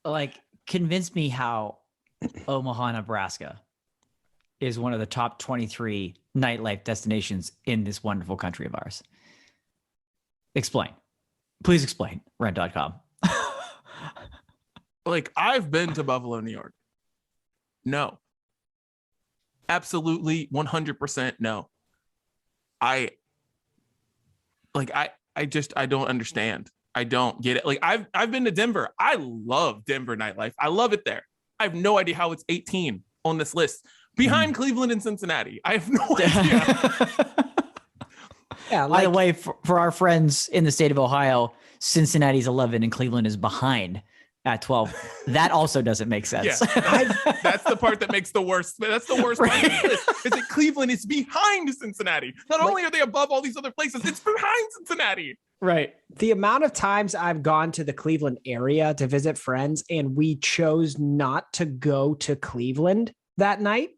[SPEAKER 2] Like, convince me how Omaha, Nebraska is one of the top 23 nightlife destinations in this wonderful country of ours? Explain. Please explain. Rent.com.
[SPEAKER 1] Like, I've been to Buffalo, New York. No. Absolutely 100% no. I don't understand. I don't get it. Like, I've been to Denver. I love Denver nightlife. I love it there. I have no idea how it's 18 on this list, behind Cleveland and Cincinnati. I have no idea.
[SPEAKER 2] Yeah. By the way, for our friends in the state of Ohio, Cincinnati's 11 and Cleveland is behind at 12. That also doesn't make sense.
[SPEAKER 1] Yeah, that's the part that makes the worst. That's the worst part of this list, is that Cleveland is behind Cincinnati. Not only are they above all these other places, it's behind Cincinnati.
[SPEAKER 2] Right.
[SPEAKER 3] The amount of times I've gone to the Cleveland area to visit friends and we chose not to go to Cleveland that night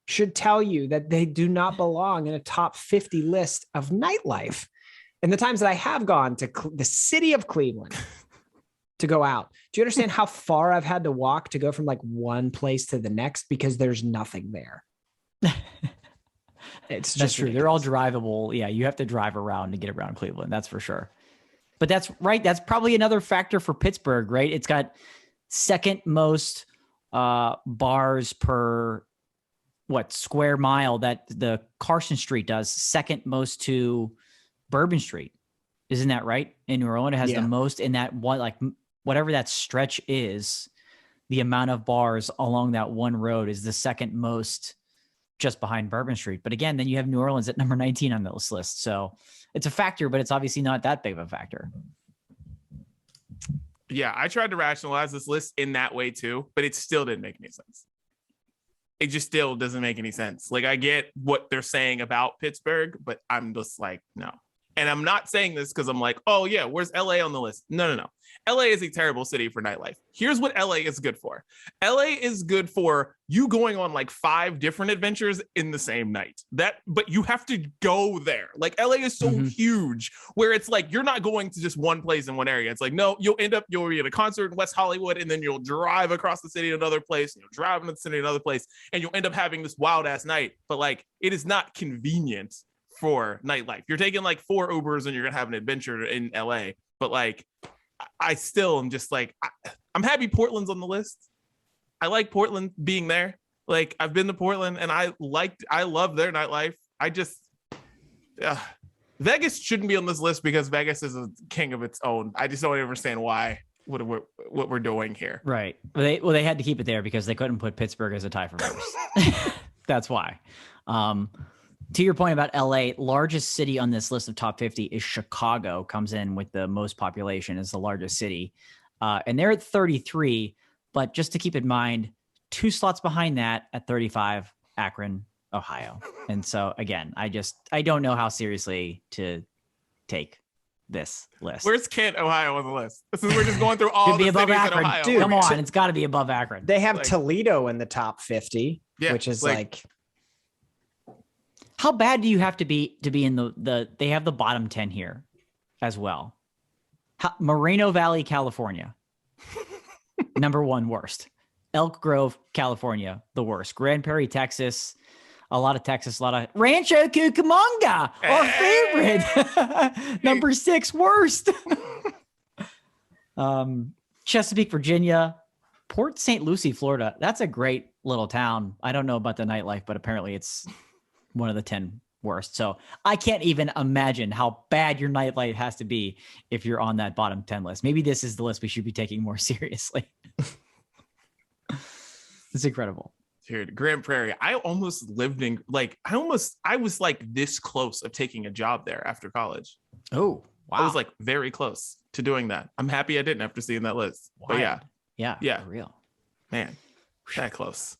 [SPEAKER 3] should tell you that they do not belong in a top 50 list of nightlife. And the times that I have gone to the city of Cleveland to go out, do you understand how far I've had to walk to go from like one place to the next because there's nothing there? It's just
[SPEAKER 2] That's true.
[SPEAKER 3] ridiculous.
[SPEAKER 2] They're all drivable. Yeah, you have to drive around to get around Cleveland. That's for sure. But that's right. That's probably another factor for Pittsburgh, right? It's got second most bars per square mile that the Carson Street does, second most to Bourbon Street. Isn't that right? In New Orleans, it has the most in that one, like whatever that stretch is, the amount of bars along that one road is the second most, just behind Bourbon Street. But again, then you have New Orleans at number 19 on this list. So it's a factor, but it's obviously not that big of a factor.
[SPEAKER 1] Yeah, I tried to rationalize this list in that way too, but it still didn't make any sense. It just still doesn't make any sense. Like, I get what they're saying about Pittsburgh, but I'm just like, no. And I'm not saying this because I'm like, oh yeah, where's LA on the list? No. LA is a terrible city for nightlife. Here's what LA is good for. LA is good for you going on like 5 different adventures in the same night. But you have to go there. Like, LA is so huge where it's like, you're not going to just one place in one area. It's like, no, you'll be at a concert in West Hollywood, and then you'll drive across the city to another place, and you'll drive in the city to another place, and you'll end up having this wild ass night. But like, it is not convenient for nightlife. You're taking like 4 Ubers and you're gonna have an adventure in LA. But like, I still am just like, I'm happy Portland's on the list. I like Portland being there. Like, I've been to Portland and I love their nightlife. I just Vegas shouldn't be on this list because Vegas is a king of its own. I just don't understand why what we're doing here.
[SPEAKER 2] Right. Well, they had to keep it there because they couldn't put Pittsburgh as a tie for Vegas. That's why. To your point about LA, largest city on this list of top 50 is Chicago, comes in with the most population as the largest city. And they're at 33, but just to keep in mind, 2 slots behind that at 35, Akron, Ohio. And so again, I don't know how seriously to take this list.
[SPEAKER 1] Where's Kent, Ohio on the list? We're just going through all the cities in Ohio.
[SPEAKER 2] Dude, come on, it's got to be above Akron.
[SPEAKER 3] They have Toledo in the top 50, which is like
[SPEAKER 2] how bad do you have to be in the they have the bottom 10 here as well. Moreno Valley, California. Number 1 worst. Elk Grove, California, the worst. Grand Prairie, Texas, a lot of Rancho Cucamonga, our favorite. Number 6 worst. Chesapeake, Virginia, Port St. Lucie, Florida. That's a great little town. I don't know about the nightlife, but apparently it's one of the 10 worst. So I can't even imagine how bad your nightlife has to be if you're on that bottom 10 list. Maybe this is the list we should be taking more seriously. It's incredible.
[SPEAKER 1] Dude, Grand Prairie. I almost lived in I was like this close of taking a job there after college.
[SPEAKER 2] Oh, wow.
[SPEAKER 1] I was like very close to doing that. I'm happy I didn't after seeing that list. But yeah,
[SPEAKER 2] for real,
[SPEAKER 1] man, that close.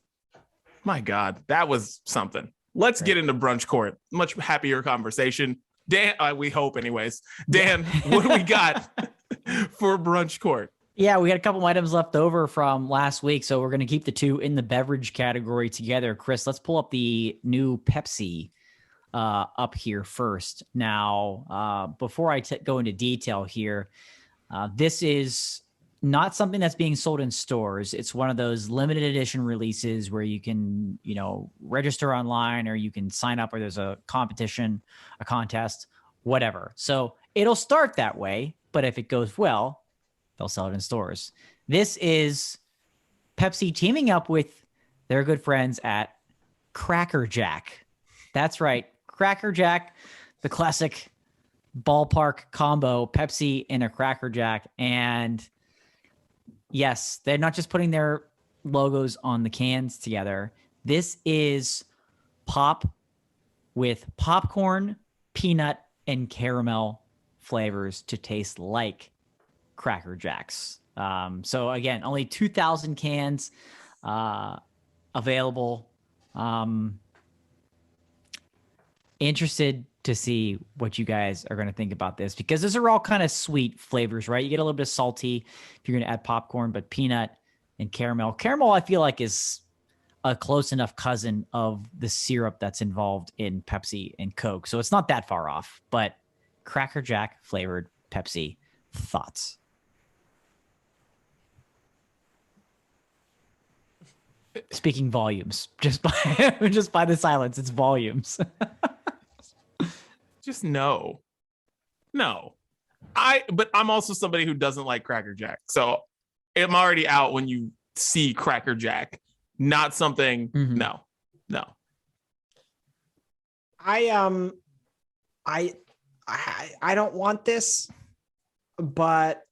[SPEAKER 1] My God, that was something. Let's get into brunch court. Much happier conversation. Dan, we hope anyways. Dan, what do we got for brunch court?
[SPEAKER 2] Yeah, we had a couple items left over from last week, so we're going to keep the 2 in the beverage category together. Chris, let's pull up the new Pepsi up here first. Now, before I go into detail here, this is not something that's being sold in stores. It's one of those limited edition releases where you can, register online, or you can sign up, or there's a competition, a contest, whatever. So it'll start that way, but if it goes well, they'll sell it in stores. This is Pepsi teaming up with their good friends at Cracker Jack. That's right. Cracker Jack, the classic ballpark combo, Pepsi and a Cracker Jack. And yes, they're not just putting their logos on the cans together. This is pop with popcorn, peanut, and caramel flavors to taste like Cracker Jacks. So again, only 2,000 cans available. Interested to see what you guys are going to think about this, because those are all kind of sweet flavors, right? You get a little bit of salty if you're going to add popcorn, but peanut and caramel. Caramel, I feel like, is a close enough cousin of the syrup that's involved in Pepsi and Coke. So it's not that far off, but Cracker Jack flavored Pepsi. Thoughts? Speaking volumes, just by the silence, it's volumes.
[SPEAKER 1] Just no. But I'm also somebody who doesn't like Cracker Jack. So I'm already out when you see Cracker Jack. Not something, no.
[SPEAKER 3] I don't want this, but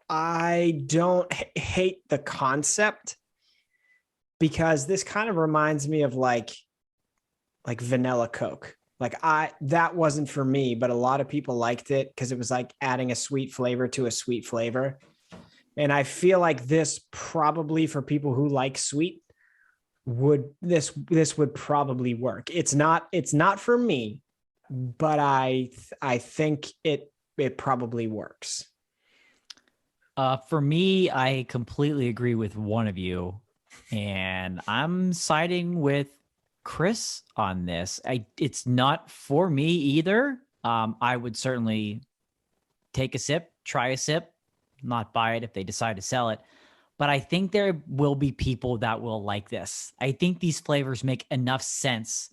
[SPEAKER 3] I don't hate the concept, because this kind of reminds me of like vanilla Coke. That wasn't for me, but a lot of people liked it because it was like adding a sweet flavor to a sweet flavor. And I feel like this probably, for people who like sweet, this would probably work. It's not for me, but I think it probably works.
[SPEAKER 2] For me, I completely agree with one of you, and I'm siding with Chris on this. It's not for me either. I would certainly take a sip, try a sip, not buy it if they decide to sell it. But I think there will be people that will like this. I think these flavors make enough sense.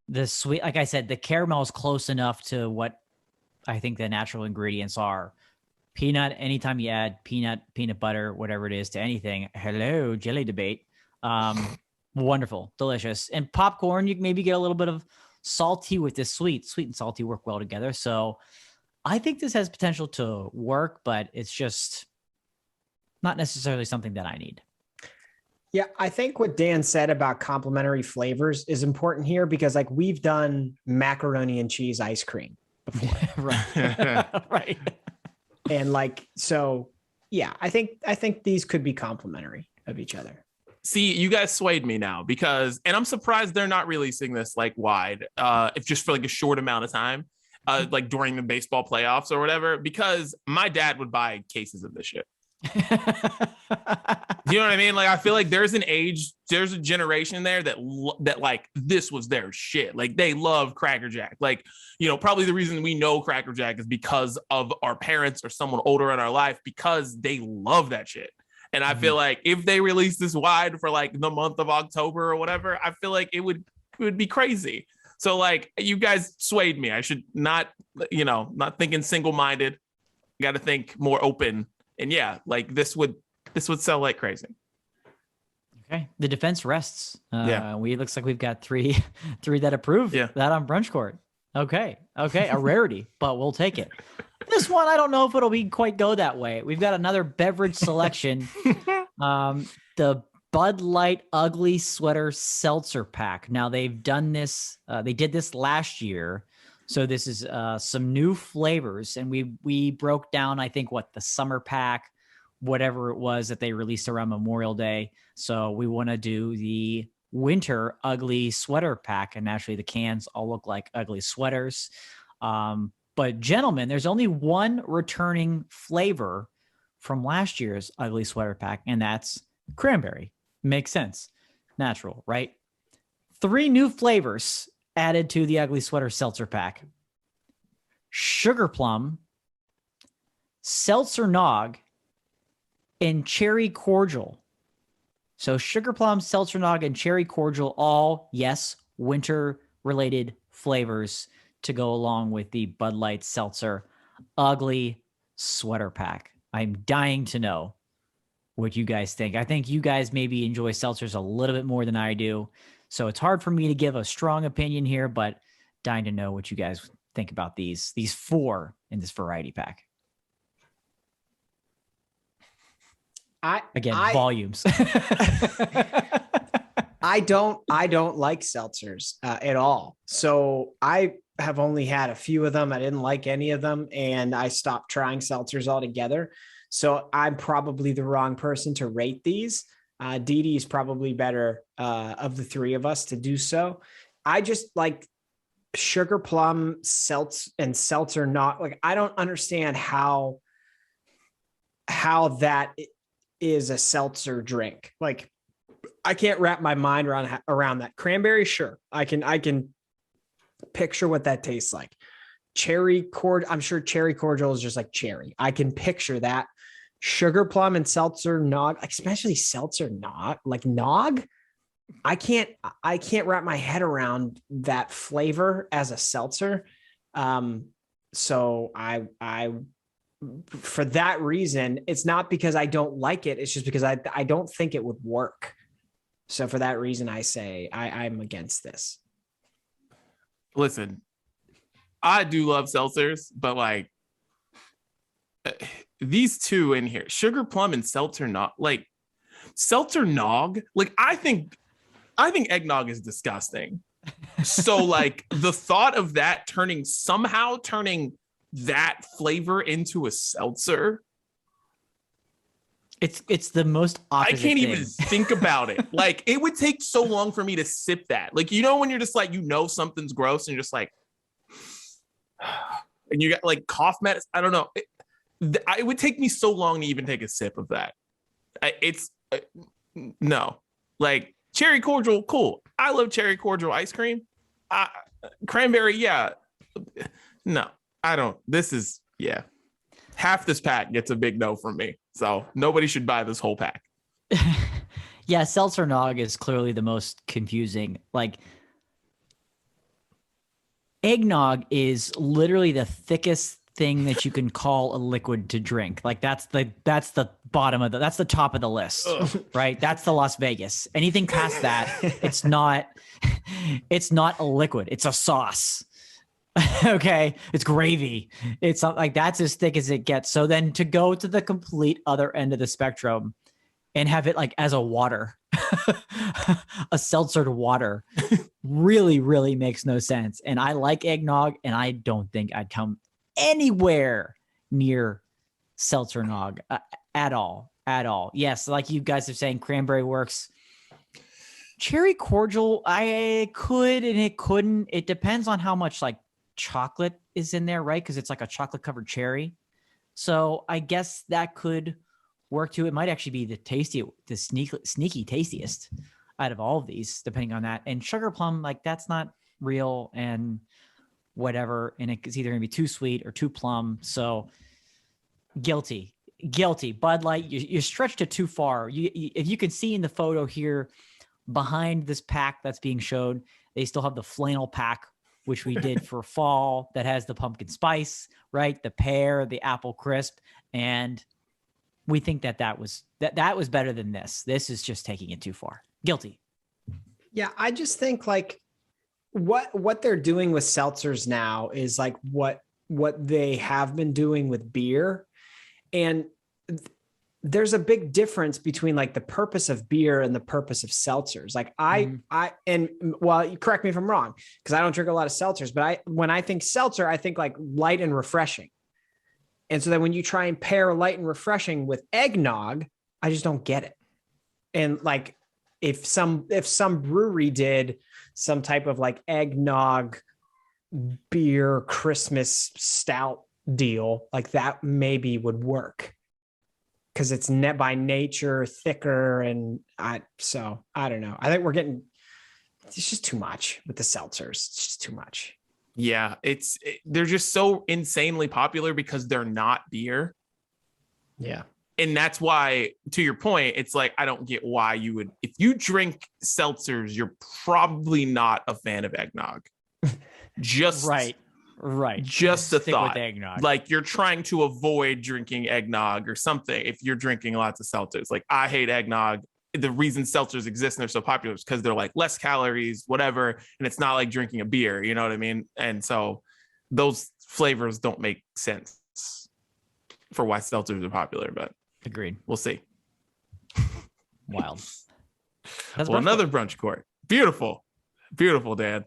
[SPEAKER 2] The sweet, like I said, the caramel is close enough to what I think the natural ingredients are. Peanut, anytime you add peanut butter, whatever it is, to anything, hello, jelly debate. Wonderful, delicious. And popcorn, you can maybe get a little bit of salty with this sweet and salty work well together. So I think this has potential to work, but it's just not necessarily something that I need.
[SPEAKER 3] Yeah, I think what Dan said about complementary flavors is important here, because like we've done macaroni and cheese ice cream before.
[SPEAKER 2] Right. Right.
[SPEAKER 3] And like, so yeah, I think these could be complementary of each other.
[SPEAKER 1] See, you guys swayed me now, and I'm surprised they're not releasing this like wide, if just for like a short amount of time, like during the baseball playoffs or whatever, because my dad would buy cases of this shit. You know what I mean? Like, I feel like there's a generation there that like this was their shit. Like, they love Cracker Jack. Like, probably the reason we know Cracker Jack is because of our parents or someone older in our life, because they love that shit. And I feel like if they release this wide for like the month of October or whatever, I feel like it would be crazy. So like, you guys swayed me. I should not thinking single-minded. Got to think more open. And yeah, like this would sell like crazy.
[SPEAKER 2] Okay. The defense rests.
[SPEAKER 1] Yeah.
[SPEAKER 2] Looks like we've got three that approve that on Brunch Court. Okay. A rarity, but we'll take it. This one, I don't know if it'll quite go that way. We've got another beverage selection. The Bud Light Ugly Sweater Seltzer Pack. Now they've done this. They did this last year. So this is some new flavors, and we broke down, I think, the summer pack, whatever it was that they released around Memorial Day. So we want to do the winter ugly sweater pack, and naturally the cans all look like ugly sweaters. But gentlemen, there's only one returning flavor from last year's ugly sweater pack, and that's cranberry. Makes sense. Natural, right? 3 new flavors added to the ugly sweater seltzer pack: sugar plum, seltzer nog, and cherry cordial. So sugar plum, seltzer nog, and cherry cordial, all, yes, winter-related flavors to go along with the Bud Light Seltzer Ugly Sweater Pack. I'm dying to know what you guys think. I think you guys maybe enjoy seltzers a little bit more than I do. So it's hard for me to give a strong opinion here, but dying to know what you guys think about these 4 in this variety pack. Volumes.
[SPEAKER 3] I don't like seltzers at all. So I have only had a few of them. I didn't like any of them, and I stopped trying seltzers altogether. So I'm probably the wrong person to rate these. Dee Dee is probably better of the 3 of us to do so. I just like sugar plum, seltzer not like, I don't understand how that is a seltzer drink. Like, I can't wrap my mind around that. Cranberry, sure. I can picture what that tastes like. I'm sure cherry cordial is just like cherry. I can picture that. Sugar plum and seltzer nog, especially seltzer nog, like nog. I can't wrap my head around that flavor as a seltzer. So I for that reason, it's not because I don't like it. It's just because I don't think it would work. So for that reason, I say I'm against this.
[SPEAKER 1] Listen, I do love seltzers, but like these 2 in here, sugar plum and seltzer nog, like seltzer nog, like I think eggnog is disgusting. So like the thought of that somehow turning that flavor into a seltzer,
[SPEAKER 2] it's the most opposite
[SPEAKER 1] I can't
[SPEAKER 2] thing.
[SPEAKER 1] even think about it. Like, it would take so long for me to sip that. Like, you know, when you're just like, you know, something's gross and you're just like, and you got like cough medicine. I don't know. It would take me so long to even take a sip of that. No, like cherry cordial. Cool. I love cherry cordial ice cream. Cranberry. Yeah. No, I don't. Half this pack gets a big no from me. So nobody should buy this whole pack.
[SPEAKER 2] Yeah, seltzer nog is clearly the most confusing. Like, eggnog is literally the thickest thing that you can call a liquid to drink. Like, that's the top of the list. Ugh. Right? That's the Las Vegas. Anything past that, it's not a liquid. It's a sauce. Okay, it's gravy. It's not like, that's as thick as it gets. So then to go to the complete other end of the spectrum and have it like as a water, a seltzered water, really, really makes no sense. And I like eggnog, and I don't think I'd come anywhere near seltzer nog at all. Yes, like you guys are saying, cranberry works. Cherry cordial, I could and it couldn't. It depends on how much like chocolate is in there, right? Because it's like a chocolate covered cherry. So I guess that could work too. It might actually be the sneaky tastiest out of all of these, depending on that. And sugar plum, like, that's not real and whatever. And it's either gonna be too sweet or too plum. So guilty. Bud Light, you stretched it too far. If you can see in the photo here behind this pack that's being showed, they still have the flannel pack, which we did for fall, that has the pumpkin spice, right? The pear, the apple crisp. And we think that was better than this. This is just taking it too far. Guilty.
[SPEAKER 3] Yeah, I just think like what they're doing with seltzers now is like what they have been doing with beer. And there's a big difference between like the purpose of beer and the purpose of seltzers. Like well, correct me if I'm wrong, because I don't drink a lot of seltzers, but when I think seltzer, I think like light and refreshing. And so then when you try and pair light and refreshing with eggnog, I just don't get it. And like, if some brewery did some type of like eggnog beer Christmas stout deal, like that maybe would work, because it's by nature thicker. And I don't know. I think it's just too much with the seltzers. It's just too much.
[SPEAKER 1] Yeah, they're just so insanely popular because they're not beer.
[SPEAKER 3] Yeah.
[SPEAKER 1] And that's why, to your point, it's like, I don't get why you would, if you drink seltzers, you're probably not a fan of eggnog. Just
[SPEAKER 2] right.
[SPEAKER 1] Just a
[SPEAKER 2] Stick
[SPEAKER 1] thought.
[SPEAKER 2] with eggnog.
[SPEAKER 1] Like you're trying to avoid drinking eggnog or something if you're drinking lots of seltzers. Like I hate eggnog. The reason seltzers exist and they're so popular is because they're like less calories, whatever. And it's not like drinking a beer, you know what I mean? And so those flavors don't make sense for why seltzers are popular, but
[SPEAKER 2] agreed.
[SPEAKER 1] We'll see.
[SPEAKER 2] Wild.
[SPEAKER 1] Well, another brunch court. Beautiful. Beautiful, Dad.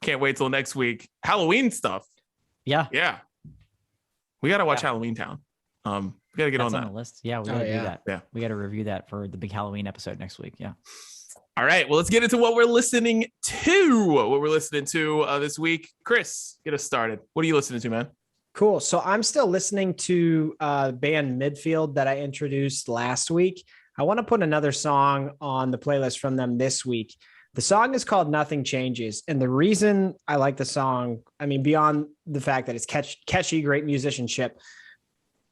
[SPEAKER 1] Can't wait till next week. Halloween stuff.
[SPEAKER 2] Yeah.
[SPEAKER 1] We got to watch Halloween Town. We got to get on that.
[SPEAKER 2] The list. Yeah, we got to do that.
[SPEAKER 1] Yeah.
[SPEAKER 2] We got to review that for the big Halloween episode next week. Yeah.
[SPEAKER 1] All right. Well, let's get into what we're listening to. This week. Chris, get us started. What are you listening to, man?
[SPEAKER 3] Cool. So I'm still listening to band Midfield that I introduced last week. I want to put another song on the playlist from them this week. The song is called Nothing Changes. And the reason I like the song, I mean, beyond the fact that it's catchy, great musicianship,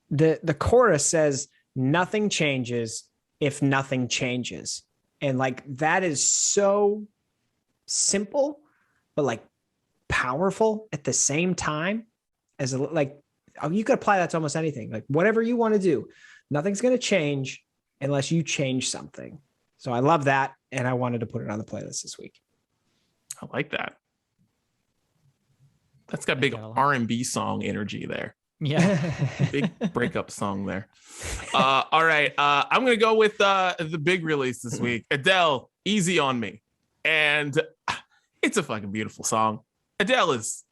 [SPEAKER 3] the chorus says, nothing changes if nothing changes. And like, that is so simple, but like powerful at the same time as you could apply that to almost anything. Like whatever you want to do, nothing's going to change unless you change something. So I love that. And I wanted to put it on the playlist this week.
[SPEAKER 1] I like that. That's got big R&B song energy there.
[SPEAKER 2] Yeah.
[SPEAKER 1] Big breakup song there. All right. I'm going to go with the big release this week. Adele, Easy on Me. And it's a fucking beautiful song. Adele is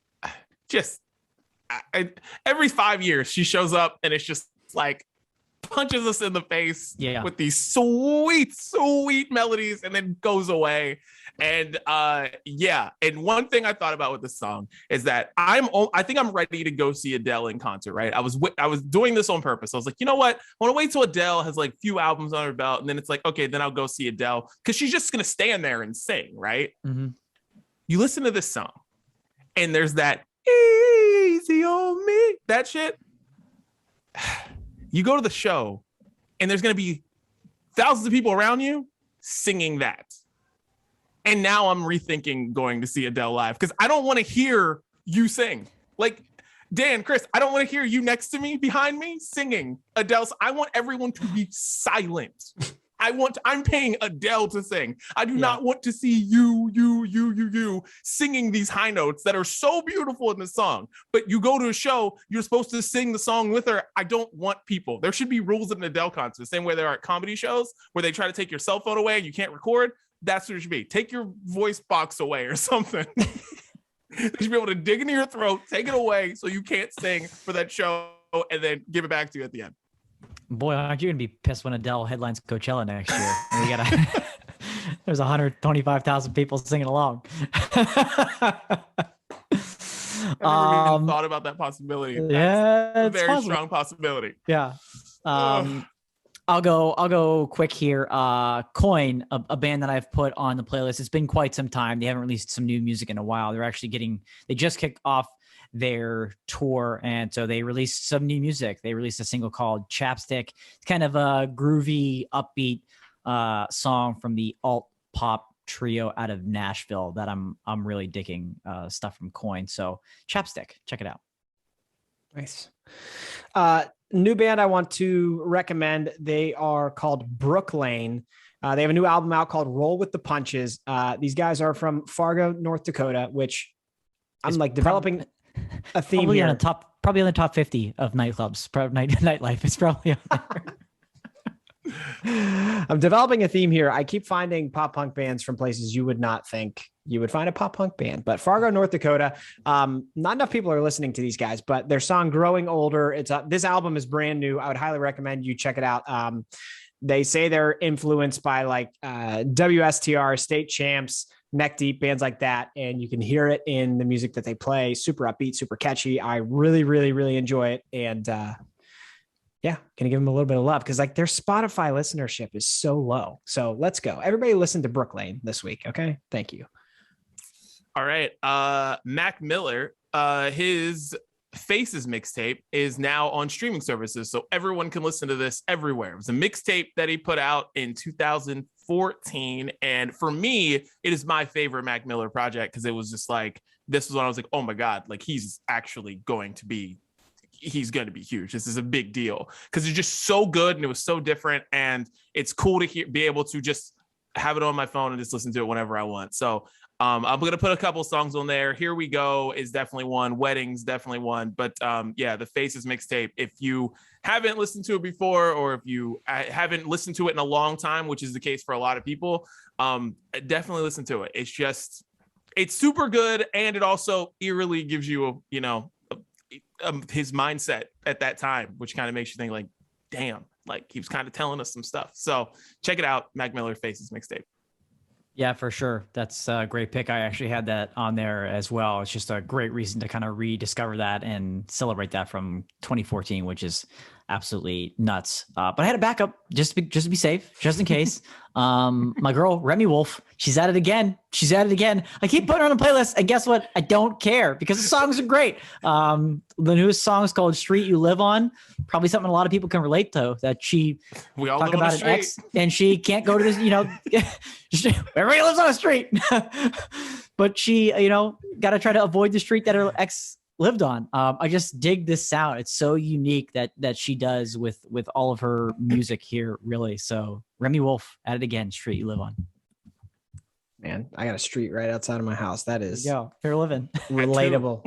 [SPEAKER 1] just, every 5 years she shows up and it's just like, punches us in the face with these sweet melodies and then goes away. And and one thing I thought about with this song is that I think I'm ready to go see Adele in concert, right? I was doing this on purpose. I was like, you know what? I want to wait till Adele has like few albums on her belt, and then it's like, okay, then I'll go see Adele because she's just gonna stand there and sing, right?
[SPEAKER 2] Mm-hmm.
[SPEAKER 1] You listen to this song, and there's that easy on me, that shit. You go to the show and there's going to be thousands of people around you singing that. And now I'm rethinking going to see Adele live because I don't want to hear you sing. Like, Dan, Chris, I don't want to hear you next to me, behind me, singing Adele. I want everyone to be silent. I'm paying Adele to sing. I do not want to see you singing these high notes that are so beautiful in the song. But you go to a show, you're supposed to sing the song with her. I don't want people. There should be rules at an Adele concert, the same way there are at comedy shows where they try to take your cell phone away and you can't record. That's what it should be. Take your voice box away or something. They should be able to dig into your throat, take it away so you can't sing for that show, and then give it back to you at the end.
[SPEAKER 2] Boy, aren't you gonna be pissed when Adele headlines Coachella next year? We gotta. There's 125,000 people singing along.
[SPEAKER 1] I never even thought about that possibility.
[SPEAKER 2] Yeah,
[SPEAKER 1] that's a very strong possibility.
[SPEAKER 2] Yeah. I'll go quick here. Coin, a band that I've put on the playlist. It's been quite some time. They haven't released some new music in a while. They just kicked off their tour, and so they released some new music. They released a single called Chapstick. It's kind of a groovy, upbeat song from the alt pop trio out of Nashville that I'm really digging stuff from Coin. So Chapstick, check it out.
[SPEAKER 3] Nice. New band I want to recommend. They are called Brook Lane. They have a new album out called Roll with the Punches. These guys are from Fargo, North Dakota, which I'm like developing a theme
[SPEAKER 2] probably
[SPEAKER 3] here.
[SPEAKER 2] Probably on the top 50 of nightclubs. Nightlife is probably on there.
[SPEAKER 3] I'm developing a theme here. I keep finding pop punk bands from places you would not think you would find a pop punk band, but Fargo, North Dakota. Not enough people are listening to these guys, but their song "Growing Older." This album is brand new. I would highly recommend you check it out. They say they're influenced by like WSTR, State Champs, Neck Deep, bands like that, and you can hear it in the music that they play. Super upbeat, super catchy. I really, really, really enjoy it, and gonna give them a little bit of love because like their Spotify listenership is so low. So let's go. Everybody listen to Brook Lane this week. Okay. Thank you.
[SPEAKER 1] All right. Mac Miller, his Faces mixtape is now on streaming services, so everyone can listen to this everywhere. It was a mixtape that he put out in 2014, and for me, it is my favorite Mac Miller project because it was just like, this was when I was like, oh my God, like he's going to be huge. This is a big deal because it's just so good and it was so different, and it's cool to be able to just have it on my phone and just listen to it whenever I want. So I'm going to put a couple songs on there. Here We Go is definitely one. Weddings, definitely one. But yeah, the Faces mixtape, if you haven't listened to it before, or if you haven't listened to it in a long time, which is the case for a lot of people, definitely listen to it. It's super good. And it also eerily gives you, his mindset at that time, which kind of makes you think like, damn, like he was kind of telling us some stuff. So check it out. Mac Miller Faces mixtape.
[SPEAKER 2] Yeah, for sure. That's a great pick. I actually had that on there as well. It's just a great reason to kind of rediscover that and celebrate that from 2014, which is absolutely nuts. But I had a backup just to be safe, just in case. My girl, Remy Wolf, she's at it again. I keep putting her on the playlist, and guess what? I don't care because the songs are great. The newest song is called Street You Live On. Probably something a lot of people can relate to, that
[SPEAKER 1] we all
[SPEAKER 2] talk about an ex and she can't go to this, everybody lives on a street. But she, got to try to avoid the street that her ex lived on. I just dig this sound. It's so unique that she does with all of her music here, really. So Remy Wolf, at it again, Street You Live On.
[SPEAKER 3] Man, I got a street right outside of my house. That is
[SPEAKER 2] you're living.
[SPEAKER 3] Relatable.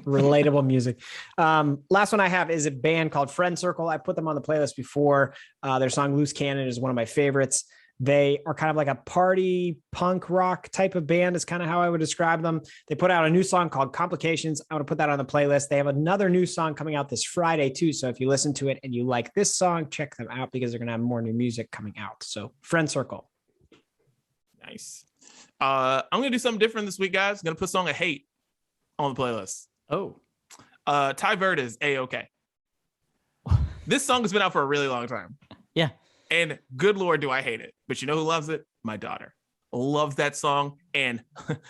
[SPEAKER 3] Relatable music. Last one I have is a band called Friend Circle. I put them on the playlist before. Their song Loose Cannon is one of my favorites. They are kind of like a party punk rock type of band is kind of how I would describe them. They put out a new song called Complications. I want to put that on the playlist. They have another new song coming out this Friday too. So if you listen to it and you like this song, check them out because they're going to have more new music coming out. So Friend Circle.
[SPEAKER 1] Nice. I'm going to do something different this week, guys. I'm going to put a song I hate on the playlist.
[SPEAKER 2] Oh.
[SPEAKER 1] Ty Verde's A-OK. This song has been out for a really long time.
[SPEAKER 2] Yeah.
[SPEAKER 1] And good Lord, do I hate it. But you know who loves it? My daughter. Loves that song. And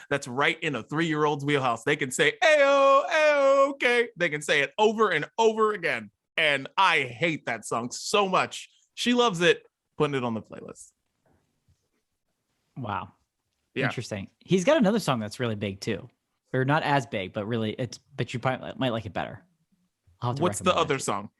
[SPEAKER 1] that's right in a 3-year-old's wheelhouse. They can say, Ayo, A-OK. They can say it over and over again. And I hate that song so much. She loves it. Putting it on the playlist.
[SPEAKER 2] Wow.
[SPEAKER 1] Yeah.
[SPEAKER 2] Interesting. He's got another song that's really big too. Or not as big, but really but you probably might like it better.
[SPEAKER 1] What's the other song?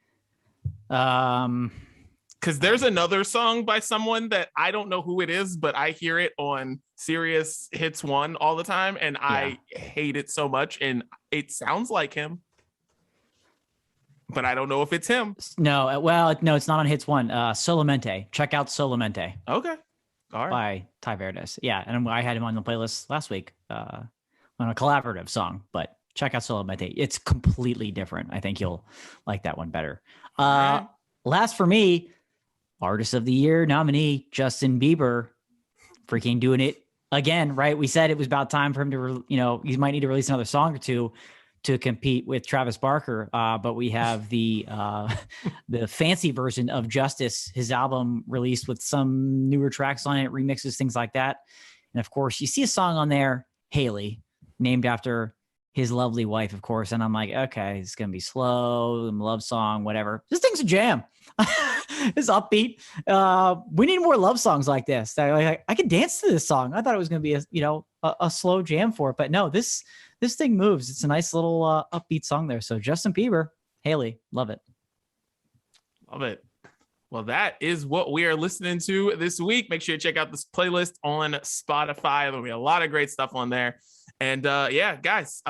[SPEAKER 1] Because
[SPEAKER 2] Because
[SPEAKER 1] there's another song by someone that I don't know who it is, but I hear it on Sirius Hits 1 all the time, and I hate it so much. And it sounds like him, but I don't know if it's him.
[SPEAKER 2] No, no, it's not on Hits 1. Solamente. Check out Solamente.
[SPEAKER 1] Okay. All right.
[SPEAKER 2] By Ty Verdes. Yeah, and I had him on the playlist last week on a collaborative song, but check out Solamente. It's completely different. I think you'll like that one better.
[SPEAKER 1] Right.
[SPEAKER 2] Last for me, Artist of the Year nominee Justin Bieber, freaking doing it again, right? We said it was about time for him to, he might need to release another song or two to compete with Travis Barker. But we have the fancy version of Justice, his album released with some newer tracks on it, remixes, things like that. And of course, you see a song on there, Haley, named after his lovely wife, of course. And I'm like, okay, it's going to be slow, love song, whatever. This thing's a jam. It's upbeat. We need more love songs like this. I could dance to this song. I thought it was going to be a slow jam for it, but no, this thing moves. It's a nice little upbeat song there. So Justin Bieber, Haley, love it.
[SPEAKER 1] Love it. Well, that is what we are listening to this week. Make sure you check out this playlist on Spotify. There'll be a lot of great stuff on there. And yeah, guys,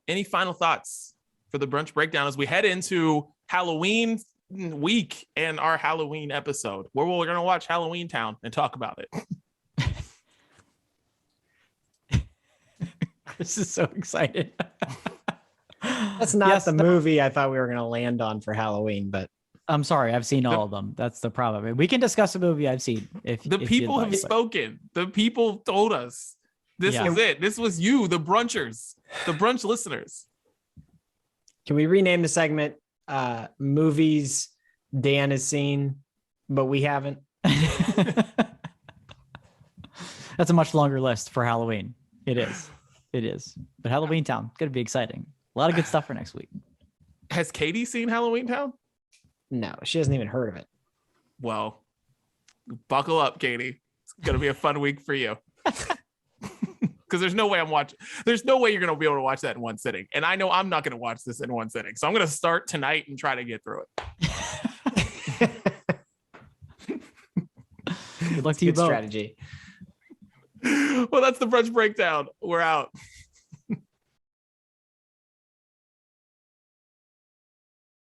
[SPEAKER 1] any final thoughts for the Brunch Breakdown as we head into Halloween week and our Halloween episode, where we're going to watch Halloween Town and talk about it?
[SPEAKER 2] Chris is so excited.
[SPEAKER 3] That's not the movie I thought we were going to land on for Halloween, but
[SPEAKER 2] I'm sorry. I've seen all of them. That's the problem. I mean, we can discuss a movie I've seen. If
[SPEAKER 1] people have spoken, the people told us this was it. This was you, the brunchers, the brunch listeners.
[SPEAKER 3] Can we rename the segment movies Dan has seen, but we haven't?
[SPEAKER 2] That's a much longer list for Halloween. It is. But Halloween Town, going to be exciting. A lot of good stuff for next week.
[SPEAKER 1] Has Katie seen Halloween Town?
[SPEAKER 3] No, she hasn't even heard of it.
[SPEAKER 1] Well, buckle up, Katie. It's gonna be a fun week for you. Because there's no way there's no way you're gonna be able to watch that in one sitting. And I know I'm not gonna watch this in one sitting. So I'm gonna start tonight and try to get through it.
[SPEAKER 2] Good luck to you both.
[SPEAKER 3] Strategy.
[SPEAKER 1] Well, that's the brunch breakdown. We're out.